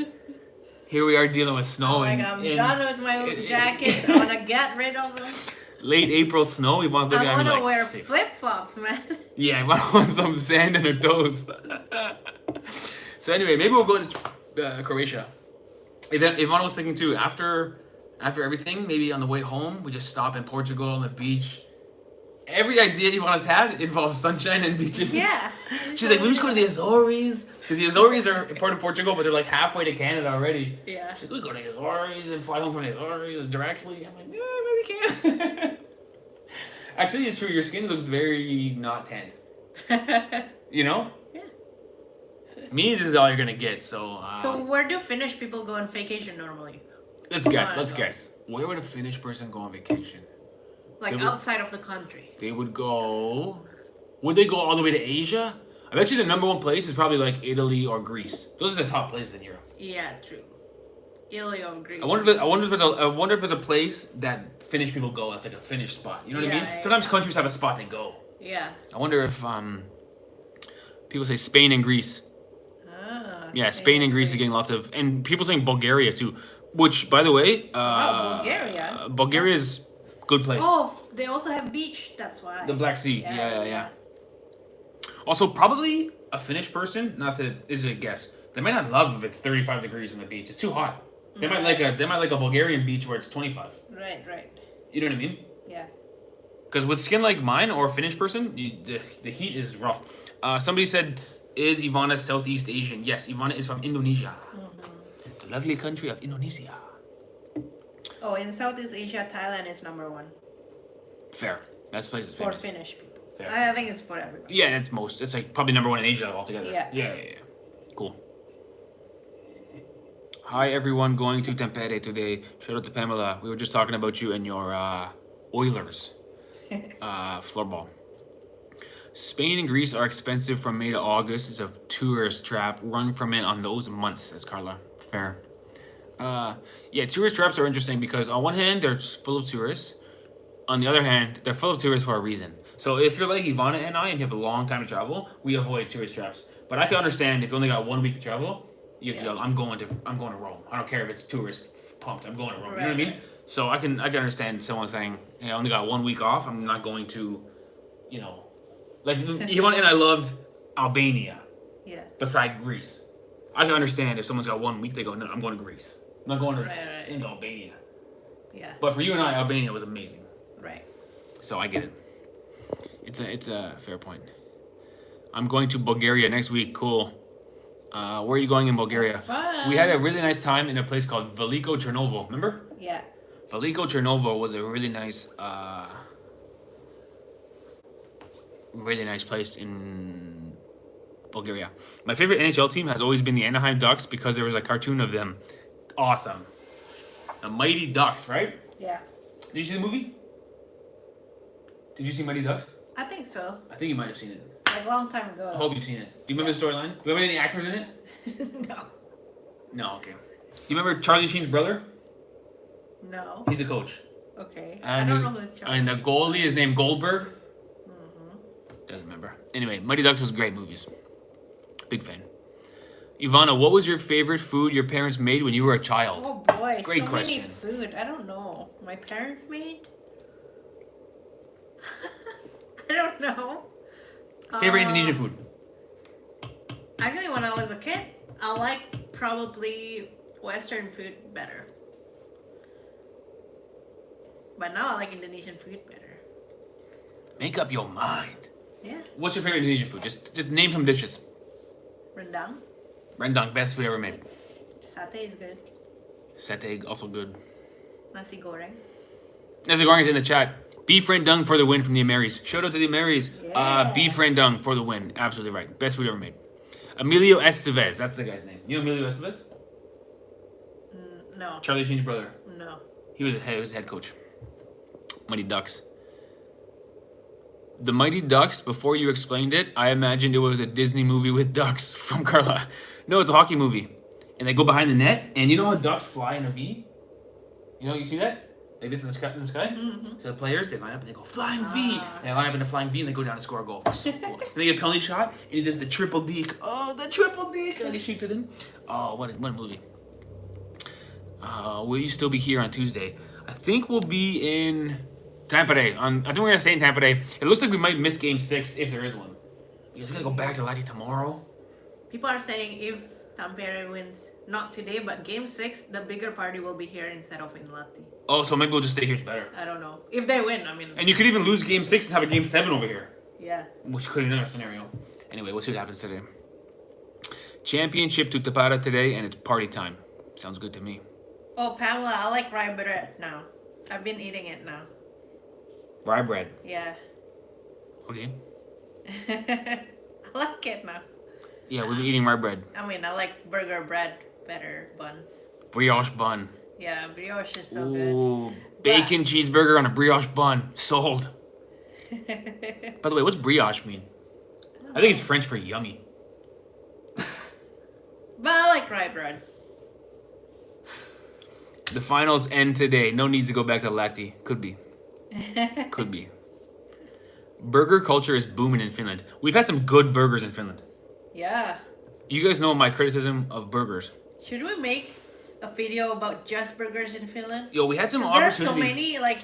Here we are dealing with snow.
Oh my God, I'm done with my jacket. I wanna get rid of them.
Late April snow. Ivana's looking
I
at me
wanna
like,
wear
"Steve."
flip flops, man.
Yeah, Ivana wants some sand in her toes. So anyway, maybe we'll go to Croatia. Ivana was thinking too, after everything, maybe on the way home, we just stop in Portugal on the beach. Every idea Ivana's had involves sunshine and beaches.
Yeah.
She's like, we should go to the Azores. Because the Azores are part of Portugal, but they're like halfway to Canada already.
Yeah.
She's like, we go to the Azores and fly home from the Azores directly. I'm like, yeah, maybe we can. Actually, it's true. Your skin looks very not tanned. You know?
Yeah.
Me, this is all you're going to get. So
where do Finnish people go on vacation normally?
let's guess. Where would a Finnish person go on vacation?
Like outside of the country.
They would go... Would they go all the way to Asia? I bet you the number one place is probably like Italy or Greece. Those are the top places in Europe.
Yeah, true. Italy or Greece.
I wonder if there's a place that Finnish people go. That's like a Finnish spot. You know what I mean?
Yeah,
Sometimes
yeah.
countries have a spot they go.
Yeah.
I wonder if people say Spain and Greece.
Ah,
Yeah, Spain and Greece are getting lots of, and people saying Bulgaria too. Which, by the way,
Bulgaria.
Bulgaria is good place.
Oh, they also have beach. That's why.
The Black Sea. Yeah. Also, probably a Finnish person. Not that this is a guess. They might not love if it's 35 degrees on the beach. It's too hot. They might like a Bulgarian beach where it's 25.
Right.
You know what I mean?
Yeah.
Because with skin like mine or a Finnish person, the heat is rough. Somebody said, is Ivana Southeast Asian? Yes, Ivana is from Indonesia. The lovely country of Indonesia.
Oh, in Southeast Asia, Thailand is number one.
Fair. That place is
For
famous.
Finnish people.
Fair.
I think it's for everybody.
Yeah, that's most. It's like probably number one in Asia altogether.
Yeah.
Cool. Hi everyone going to Tampere today. Shout out to Pamela. We were just talking about you and your Oilers floorball. Spain and Greece are expensive from May to August. It's a tourist trap. Run from it on those months, says Carla. Fair. Yeah, tourist traps are interesting because on one hand, they're full of tourists. On the other hand, they're full of tourists for a reason. So if you're like Ivana and I and you have a long time to travel, we avoid tourist traps. But I can understand if you only got 1 week to travel, you have to yell, I'm going to Rome. I don't care if it's tourist pumped. I'm going to Rome. You know what I mean? So I can understand someone saying, hey, I only got 1 week off. I'm not going to, you know, like Ivana and I loved Albania.
Yeah.
Beside Greece. I can understand if someone's got 1 week, they go, no, I'm going to Greece. I'm not going to into Albania.
Yeah.
But for you and I, Albania was amazing.
Right.
So I get it. It's a fair point. I'm going to Bulgaria next week. Cool. Where are you going in Bulgaria?
Fun.
We had a really nice time in a place called Veliko Chernovo. Remember?
Yeah.
Veliko Chernovo was a really nice place in Bulgaria. My favorite NHL team has always been the Anaheim Ducks because there was a cartoon of them. Awesome. The Mighty Ducks, right?
Yeah.
Did you see the movie? Did you see Mighty Ducks?
I think so.
I think you might have seen it.
Like a long time ago.
I hope you've seen it. Do you remember the storyline? Do you remember any actors in it?
No.
No, okay. Do you remember Charlie Sheen's brother?
No.
He's a coach.
Okay.
And
I don't know who's Charlie.
And the goalie is named Goldberg. Doesn't remember. Anyway, Mighty Ducks was great movies. Big fan. Ivana, what was your favorite food your parents made when you were a child?
Oh boy,
Great
so
question.
many food. I don't know. My parents made? I don't know.
Favorite Indonesian food?
Actually, when I was a kid, I liked probably Western food better. But now I like Indonesian food better.
Make up your mind.
Yeah.
What's your favorite Indonesian food? Just name some dishes.
Rendang.
Rendang, best food ever made.
Satay is good.
Satay, also good.
Nasi goreng.
Nasi goreng is in the chat. Beef rendang for the win from the Marys. Shout out to the Marys.
Yeah.
Beef rendang for the win. Absolutely right. Best food ever made. Emilio Estevez. That's the guy's name. You know Emilio Estevez?
No.
Charlie Sheen's brother.
No.
He was head coach. Mighty Ducks. The Mighty Ducks, before you explained it, I imagined it was a Disney movie with ducks from Carla. No, it's a hockey movie. And they go behind the net, and you know how ducks fly in a V? You know, you see that? Like this in the sky?
Mm-hmm.
So the players, they line up and they go, flying V! And they line up in a flying V and they go down to score a goal. So cool. And they get a penalty shot, and he does the triple deke. Oh, the triple deke! And he shoots it in. Oh, what a movie. Will you still be here on Tuesday? I think we'll be in Tampere. I think we're going to stay in Tampere. It looks like we might miss Game 6 if there is one. Because we're going to go back to Lati tomorrow.
People are saying if Tampere wins, not today, but Game 6, the bigger party will be here instead of in Lati.
Oh, so maybe we'll just stay here. It's better.
I don't know. If they win, I mean.
And you could even lose Game 6 and have a Game 7 over here.
Yeah.
Which could be another scenario. Anyway, we'll see what happens today. Championship to TAPPARA today, and it's party time. Sounds good to me.
Oh, Pamela, I like rye bread now. I've been eating it now.
Rye bread.
Yeah.
Okay.
I like it now.
Yeah, we've been eating rye bread.
I mean, I like burger bread better, buns.
Brioche bun.
Yeah, brioche is so
Ooh, bacon cheeseburger on a brioche bun. Sold.
good.
By the way, what's brioche mean? I think it's French for yummy.
But I like rye bread.
The finals end today. No need to go back to Lahti. Could be. Could be. Burger culture is booming in Finland. We've had some good burgers in Finland.
Yeah.
You guys know my criticism of burgers.
Should we make a video about just burgers in Finland?
Yo, we had some
'Cause there are
opportunities.
so many like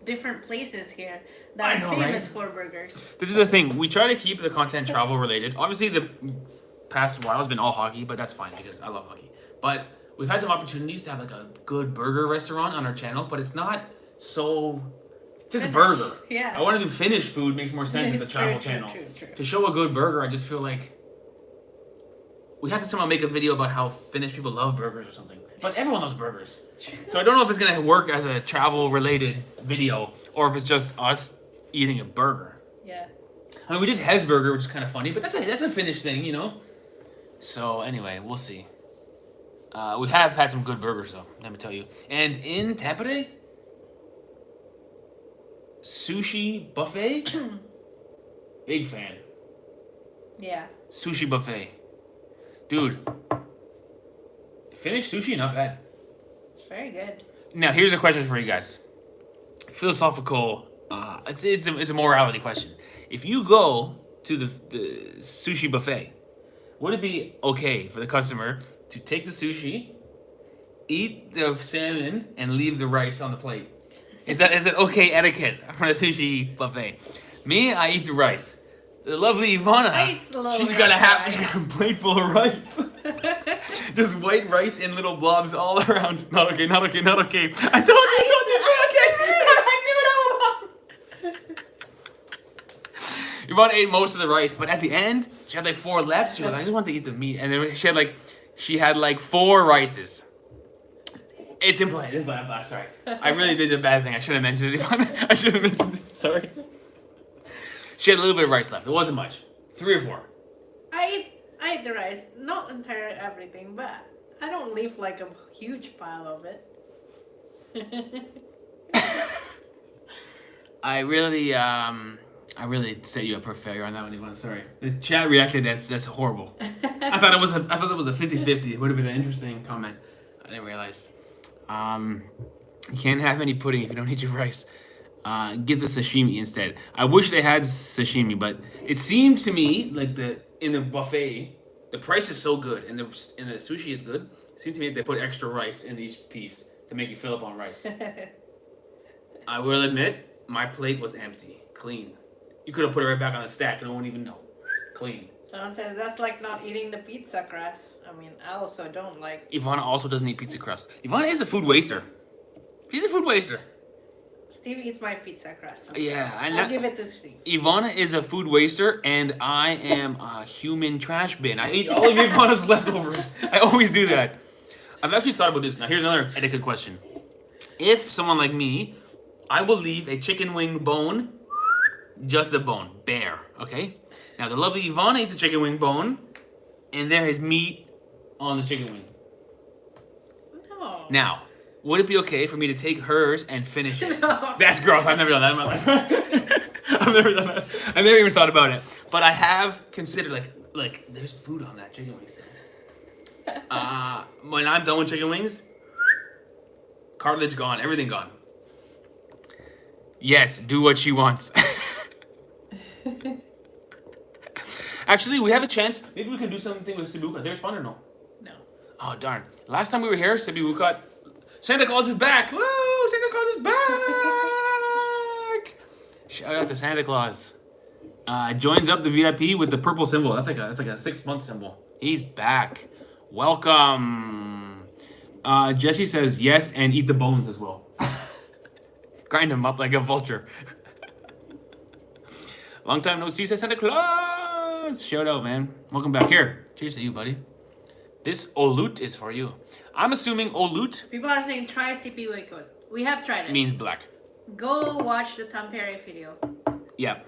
different places here that
I know,
are famous
right?
for burgers.
This is the thing. We try to keep the content travel related. Obviously, the past while has been all hockey, but that's fine because I love hockey. But we've had some opportunities to have like a good burger restaurant on our channel, but it's not so. Just a
Finnish.
burger.
Yeah.
I want to do Finnish food. Makes more sense as a travel channel.
True.
To show a good burger, I just feel like we have to somehow make a video about how Finnish people love burgers or something. But everyone loves burgers. So I don't know if it's gonna work as a travel related video or if it's just us eating a burger.
Yeah.
I mean, we did Hesburger, which is kind of funny, but that's a Finnish thing, you know. So anyway, we'll see. We have had some good burgers though, let me tell you. And in Big fan.
Yeah.
Sushi buffet. Dude. Finnish sushi, not bad.
It's very good.
Now, here's a question for you guys. Philosophical. It's a morality question. If you go to the sushi buffet, would it be okay for the customer to take the sushi, eat the salmon, and leave the rice on the plate? Is it okay etiquette for a sushi buffet? Me, I eat the rice. The lovely Ivana, she's got a plate full of rice. Just white rice in little blobs all around. Not okay. I told you, not okay. I knew it all along. Ivana ate most of the rice, but at the end, she had like 4 left. She goes, I just want to eat the meat. And then she had like 4 rices. It's implied. Sorry. I really did a bad thing. I should have mentioned it, Ivana. I should have mentioned it. Sorry. She had a little bit of rice left. It wasn't much. 3 or 4.
I ate the rice, not entirely everything, but I don't leave like a huge pile of it.
I really set you up for failure on that one, Yvonne. Sorry. The chat reacted. That's horrible. I thought it was a 50-50. It would have been an interesting comment. I didn't realize. You can't have any pudding if you don't eat your rice. Get the sashimi instead. I wish they had sashimi, but it seemed to me like in the buffet, the price is so good and the sushi is good. It seemed to me they put extra rice in each piece to make you fill up on rice. I will admit, my plate was empty, clean. You could have put it right back on the stack, and no one even know. Clean.
Someone says that's like not eating the pizza crust. I mean, I also don't like.
Ivana also doesn't eat pizza crust. Ivana is a food waster. She's a food waster.
Steve eats my pizza crust. Sometimes.
Yeah,
I'll give it to Steve.
Ivana is a food waster, and I am a human trash bin. I eat all of Ivana's leftovers. I always do that. I've actually thought about this. Now, here's another etiquette question. If someone like me, I will leave a chicken wing bone, just the bone, bare, okay? Now, the lovely Ivana eats a chicken wing bone, and there is meat on the chicken wing.
No.
Now, would it be okay for me to take hers and finish it?
No.
That's gross. I've never done that in my life. I've never done that. I've never even thought about it. But I have considered, like there's food on that chicken wing stand. When I'm done with chicken wings, cartilage gone, everything gone. Yes, do what she wants. Actually, we have a chance. Maybe we can do something with Sibuka. They responded or no?
No.
Oh, darn. Last time we were here, Sibuka... Santa Claus is back! Woo! Santa Claus is back! Shout out to Santa Claus. Joins up the VIP with the purple symbol. That's like a 6-month symbol. He's back. Welcome. Jesse says yes and eat the bones as well. Grind him up like a vulture. Long time no see, says Santa Claus. Shout out, man. Welcome back here. Cheers to you, buddy. This Olut is for you. I'm assuming Olut.
People are saying try CP Wakewood. We have tried it.
Means black.
Go watch the Tampere video.
Yeah.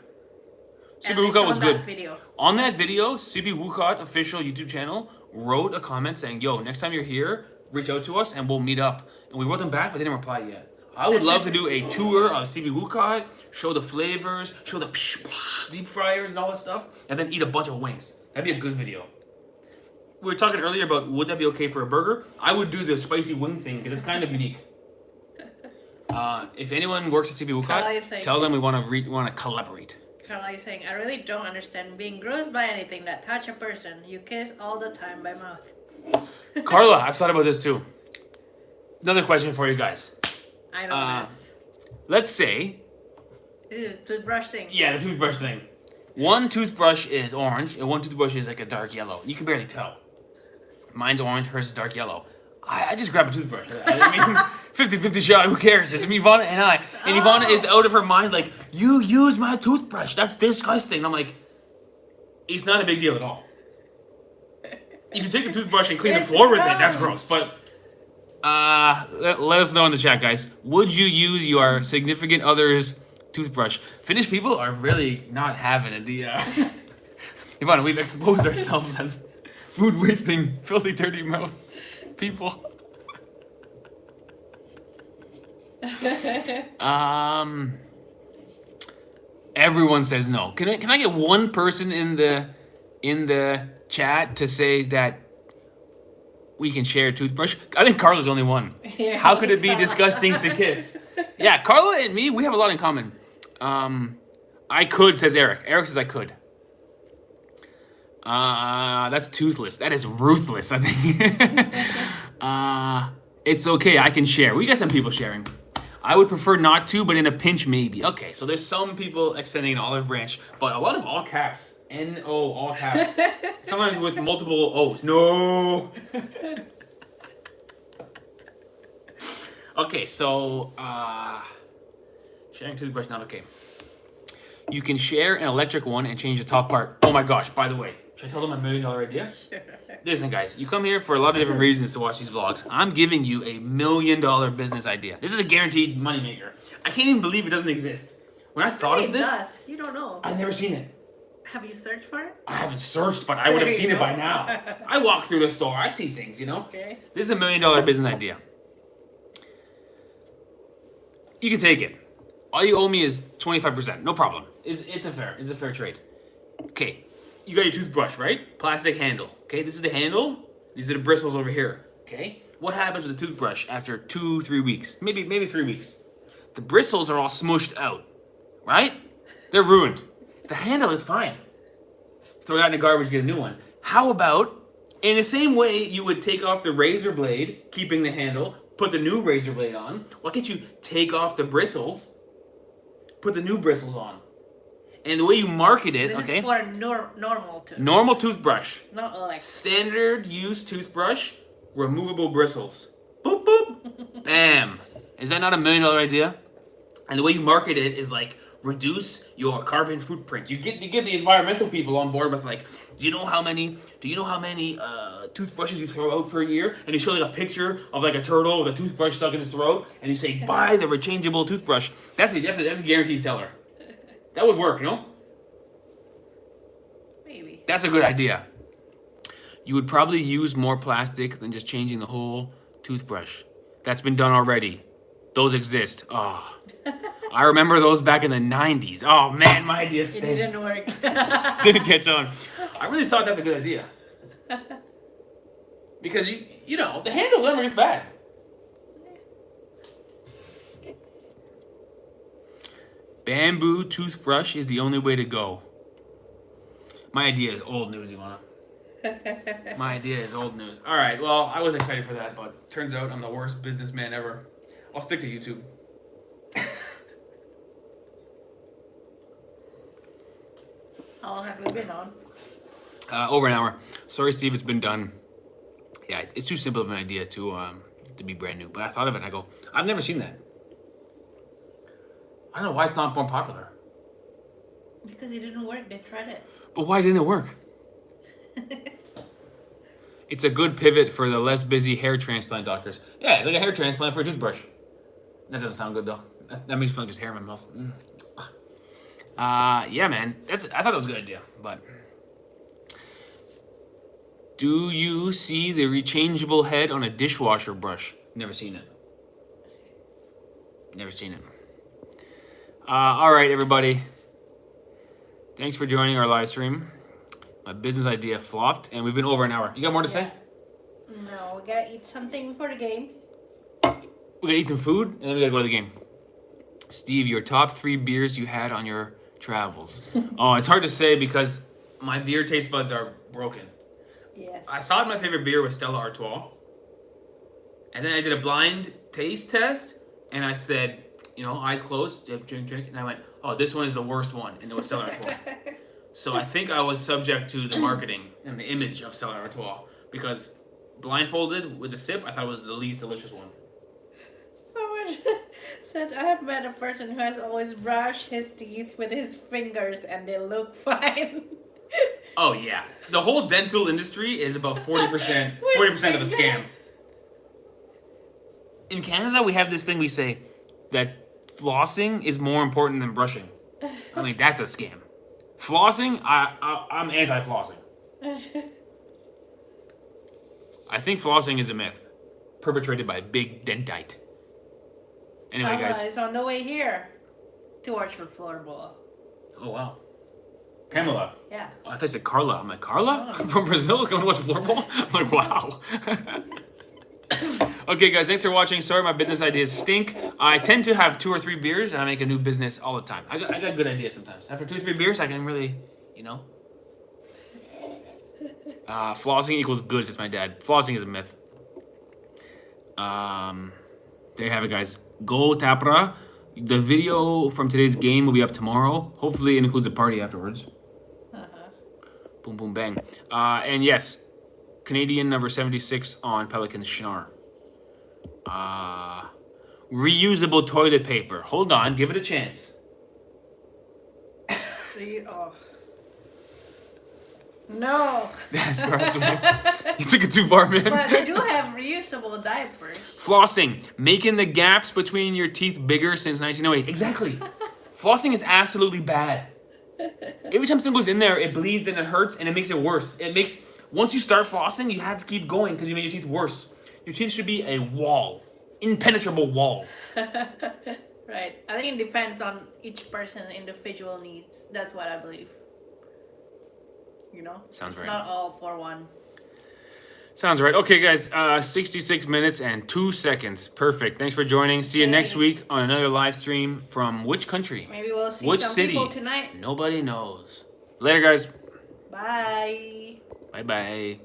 Super Wukot was good.
Video.
On that video, CP Wukot official YouTube channel wrote a comment saying, yo, next time you're here, reach out to us and we'll meet up. And we wrote them back, but they didn't reply yet. I would love to do a tour of CP Wukot, show the flavors, show the deep fryers and all that stuff, and then eat a bunch of wings. That'd be a good video. We were talking earlier about would that be okay for a burger? I would do the spicy wing thing because it's kind of unique. If anyone works at CP Wukot, tell them we want to collaborate.
Carla is saying, I really don't understand being grossed by anything that touch a person. You kiss all the time by mouth.
Carla, I've thought about this too. Another question for you guys.
I know this.
Let's say...
This is a toothbrush thing.
Yeah, the toothbrush thing. One toothbrush is orange, and one toothbrush is like a dark yellow. You can barely tell. Mine's orange, hers is dark yellow. I just grab a toothbruch. I mean, 50-50 shot, who cares? It's me, Ivana, and I. And Ivana is out of her mind like, you use my toothbrush. That's disgusting. And I'm like, it's not a big deal at all. If you take the toothbrush and clean the floor with it, that's gross. But let us know in the chat, guys. Would you use your significant other's toothbrush? Finnish people are really not having it. Ivana, we've exposed ourselves as food wasting, filthy, dirty mouth people. Everyone says no. Can I get one person in the chat to say that we can share a toothbrush? I think Carla's the only one.
Yeah,
How could it be
Carla.
disgusting to kiss? Yeah, Carla and me, we have a lot in common. I could, says Eric. Eric says I could. That's toothless. That is ruthless, I think. It's okay, I can share. We got some people sharing. I would prefer not to, but in a pinch, maybe. Okay, so there's some people extending an olive branch, but a lot of all caps. N-O, all caps. Sometimes with multiple O's. No! Okay, so, sharing toothbrush, not okay. You can share an electric one and change the top part. Oh my gosh, by the way, should I tell them my $1 million idea?
Sure.
Listen, guys, you come here for a lot of different reasons to watch these vlogs. I'm giving you a $1 million business idea. This is a guaranteed moneymaker. I can't even believe it doesn't exist. When I thought of this,
It does. You don't know.
I've never seen it.
Have you searched for it?
I haven't searched, but I would have
There you
seen it
go.
by now. I walk through the store, I see things, you know?
Okay.
This is a $1 million business idea. You can take it. All you owe me is 25%. No problem. It's a fair trade. Okay. You got your toothbrush, right? Plastic handle. Okay, this is the handle. These are the bristles over here. Okay? What happens with the toothbrush after 2-3 weeks? Maybe 3 weeks. The bristles are all smushed out. Right? They're ruined. The handle is fine. Throw it out in the garbage, get a new one. How about, in the same way you would take off the razor blade, keeping the handle, put the new razor blade on, why can't you take off the bristles, put the new bristles on? And the way you market it,
This
okay?
is for normal tooth.
Normal toothbrush.
Not like.
Standard use toothbrush, removable bristles. Boop, boop. Bam. Is that not a $1 million idea? And the way you market it is like, reduce your carbon footprint. You get the environmental people on board with like, do you know how many toothbrushes you throw out per year? And you show like a picture of like a turtle with a toothbrush stuck in his throat, and you say, buy the rechangeable toothbrush. That's a guaranteed seller. That would work, you know?
Maybe.
That's a good idea. You would probably use more plastic than just changing the whole toothbrush. That's been done already. Those exist. Oh. I remember those back in the 90s. Oh man, my idea
It
stinks.
didn't work.
Didn't catch on. I really thought that's a good idea. Because you know, the handle never gets bad. Bamboo toothbrush is the only way to go. My idea is old news, Ivana. My idea is old news. All right, well, I was excited for that, but turns out I'm the worst businessman ever. I'll stick to YouTube.
How long have we been on?
Over an hour. Sorry, Steve, it's been done. Yeah, it's too simple of an idea to be brand new. But I thought of it and I go, I've never seen that. I don't know why it's not more popular.
Because it didn't work. They tried it.
But why didn't it work? It's a good pivot for the less busy hair transplant doctors. Yeah, it's like a hair transplant for a toothbrush. That doesn't sound good though. That makes me feel like there's hair in my mouth. Yeah, man. I thought that was a good idea, but. Do you see the rechangeable head on a dishwasher brush? Never seen it. Never seen it. All right, everybody. Thanks for joining our live stream. My business idea flopped, and we've been over an hour. You got more to say?
No, we gotta eat something before the game.
We gotta eat some food, and then we gotta go to the game. Steve, your top 3 beers you had on your travels. Oh, it's hard to say because my beer taste buds are broken.
Yes.
I thought my favorite beer was Stella Artois. And then I did a blind taste test, and I said, you know, eyes closed, drink. And I went, oh, this one is the worst one, and it was Stella Artois. So I think I was subject to the marketing and the image of Stella Artois, because blindfolded with a sip, I thought it was the least delicious one.
Someone said, I have met a person who has always brushed his teeth with his fingers and they look fine.
Oh, yeah. The whole dental industry is about 40% of a scam. In Canada, we have this thing we say that flossing is more important than brushing. I mean, that's a scam. Flossing, I'm anti-flossing. I think flossing is a myth perpetrated by Big Dentite. Anyway, guys.
It's on the way here to watch the floorball.
Oh, wow. Pamela.
Yeah.
Oh, I thought you said Carla. I'm like, Carla? From Brazil? Going to watch floorball? I'm like, wow. Okay, guys, thanks for watching. Sorry, my business ideas stink. I tend to have 2 or 3 beers, and I make a new business all the time. I got good ideas sometimes. After 2 or 3 beers, I can really, you know. Flossing equals good, says my dad. Flossing is a myth. There you have it, guys. Go TAPPARA. The video from today's game will be up tomorrow. Hopefully, it includes a party afterwards. Boom, boom, bang. And yes, Canadian number 76 on Pelican's Schnar. Reusable toilet paper. Hold on, give it a chance.
Oh. No.
That's gross. You took it too far, man.
But they do have reusable diapers.
Flossing. Making the gaps between your teeth bigger since 1908. Exactly. Flossing is absolutely bad. Every time something goes in there, it bleeds and it hurts and it makes it worse. Once you start flossing, you have to keep going because you make your teeth worse. Your teeth should be a wall. Impenetrable wall.
Right. I think it depends on each person's individual needs. That's what I believe. You know?
Sounds right.
It's not all for one.
Sounds right. Okay, guys. 66 minutes and 2 seconds. Perfect. Thanks for joining. See you next week on another live stream from which country?
Maybe we'll see
which
some
city?
people tonight.
Nobody knows. Later, guys.
Bye.
Bye-bye.